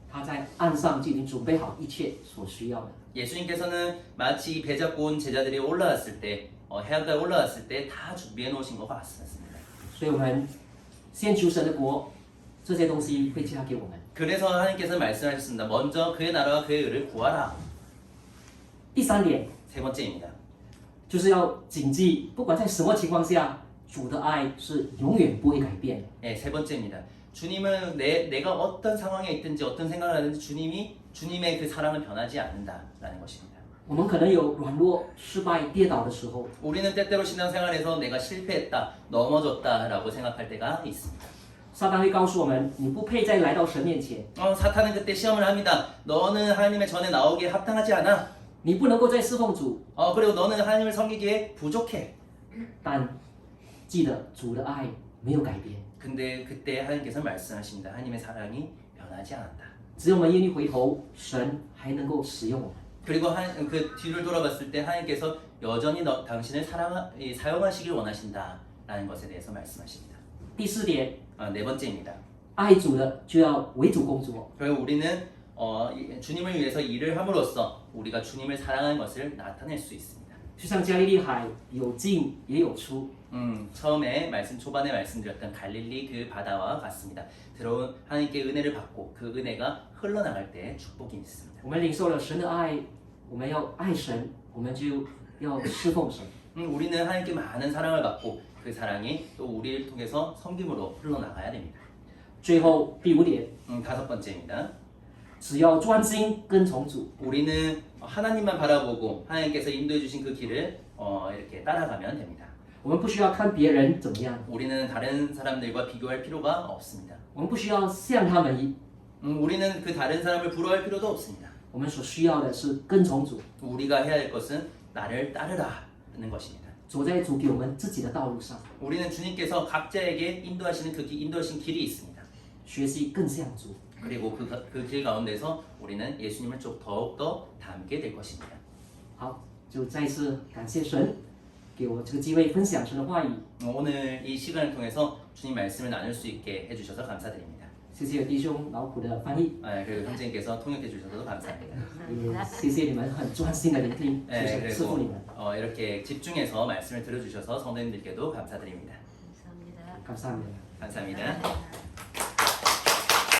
[SPEAKER 2] 他在岸上就已经准备好一切所需要的。
[SPEAKER 1] 예수님께서는 마치 배 잡고 온 제자들이 올라왔을 때 해안가에 올라왔을 때 다 준비해 놓으신 것 같습니다.
[SPEAKER 2] 所以我们先求神的国，这些东西会加给我们。
[SPEAKER 1] 그래서 하나님께서 말씀하셨습니다. 먼저 그의 나라와 그의 의를 구하라.
[SPEAKER 2] 第三点
[SPEAKER 1] 세 번째입니다.
[SPEAKER 2] 就是要谨记，不管在什么情况下，主的爱是永远不会改变的。
[SPEAKER 1] 네, 세 번째입니다. 주님은 내가 어떤 상황에 있든지 어떤 생각을 하든지 주님의 그 사랑은 변하지 않는다라는 것입니다.
[SPEAKER 2] 我们可能有软弱、失败、跌倒的时候，
[SPEAKER 1] 우리는 때때로 신앙생활에서 내가 실패했다, 넘어졌다라고 생각할 때가 있습니다.
[SPEAKER 2] 撒旦会告诉我们，你不配再来到神面前，
[SPEAKER 1] 사탄은 그때 시험을 합니다. 너는 하나님의 전에 나오기에 합당하지 않아.
[SPEAKER 2] 你不能够再侍奉主。
[SPEAKER 1] 그리고 너는 하나님을 섬기기에 부족해.
[SPEAKER 2] 但记得主的爱没有改变，
[SPEAKER 1] 근데 그때 하나님께서 말씀하십니다. 하나님의 사랑이 변하지 않았다.
[SPEAKER 2] 只要我们愿意回头，神还能够使用我们。
[SPEAKER 1] 그리고 그 뒤를 돌아봤을 때 하나님께서 여전히 당신을 사용하시길 원하신다라는 것에 대해서 말씀하십니다.
[SPEAKER 2] 第四点，
[SPEAKER 1] 네 번째입니다.
[SPEAKER 2] 爱主的就要为主工作。
[SPEAKER 1] 그리고 우리는 주님을 위해서 일을 함으로써 우리가 주님을 사랑하는 것을 나타낼 수 있습니다.
[SPEAKER 2] 就像加利利海有进也有出，
[SPEAKER 1] 처음에 초반에 말씀드렸던 갈릴리 그 바다와 같습니다. 들어온 하나님께 은혜를 받고 그 은혜가 흘러나갈 때 축복이 있습니다.
[SPEAKER 2] 我们领受了神的爱，我们要爱神，我们就要侍奉神。
[SPEAKER 1] 우리는 하나님께 많은 사랑을 받고 그 사랑이 또 우리를 통해서 섬김으로 흘러나가야 됩니다.
[SPEAKER 2] 最后第五点，
[SPEAKER 1] 다섯 번째입니다.
[SPEAKER 2] 只要专心跟从主，
[SPEAKER 1] 우리는 하나님만 바라보고 하나님께서 인도해 주신 그 길을 이렇게 따라가면 됩니다.
[SPEAKER 2] 我们不需要看别人怎么样，
[SPEAKER 1] 우리는 다른 사람들과 비교할 필요가 없습니다.
[SPEAKER 2] 我们不需要像他们一，
[SPEAKER 1] 우리는 그 다른 사람을 부러워할 필요도 없습니다.
[SPEAKER 2] 我们所需要的是跟从主。
[SPEAKER 1] 우리가 해야 할 것은 나를 따르라는 것입니다.
[SPEAKER 2] 走在主给我们自己的道路上，
[SPEAKER 1] 우리는 주님께서 각자에게 인도하시는 인도하신 길이 있습니다.
[SPEAKER 2] 学习更像主。
[SPEAKER 1] 그리고 그 길 가운데서 우리는 예수님을 더욱더 닮게 될 것입니다.
[SPEAKER 2] 好，就再一次感谢神，给我这个机会分享神的话语。
[SPEAKER 1] 오늘 이 시간을 통해서 주님 말씀을 나눌 수 있게 해주셔서 감사드립니다.
[SPEAKER 2] 谢谢弟兄劳苦的翻译，
[SPEAKER 1] 그리고 형제님께서 통역해 주셔서 감사합니다.
[SPEAKER 2] 也谢谢你们很专心的聆听，谢谢师傅你
[SPEAKER 1] 그리고
[SPEAKER 2] 们，
[SPEAKER 1] 이렇게 집중해서 말씀을 들어주셔서 성도님들께도 감사드립니다.
[SPEAKER 3] 감사합니다.
[SPEAKER 2] 감사합니다.
[SPEAKER 1] 감사합니다.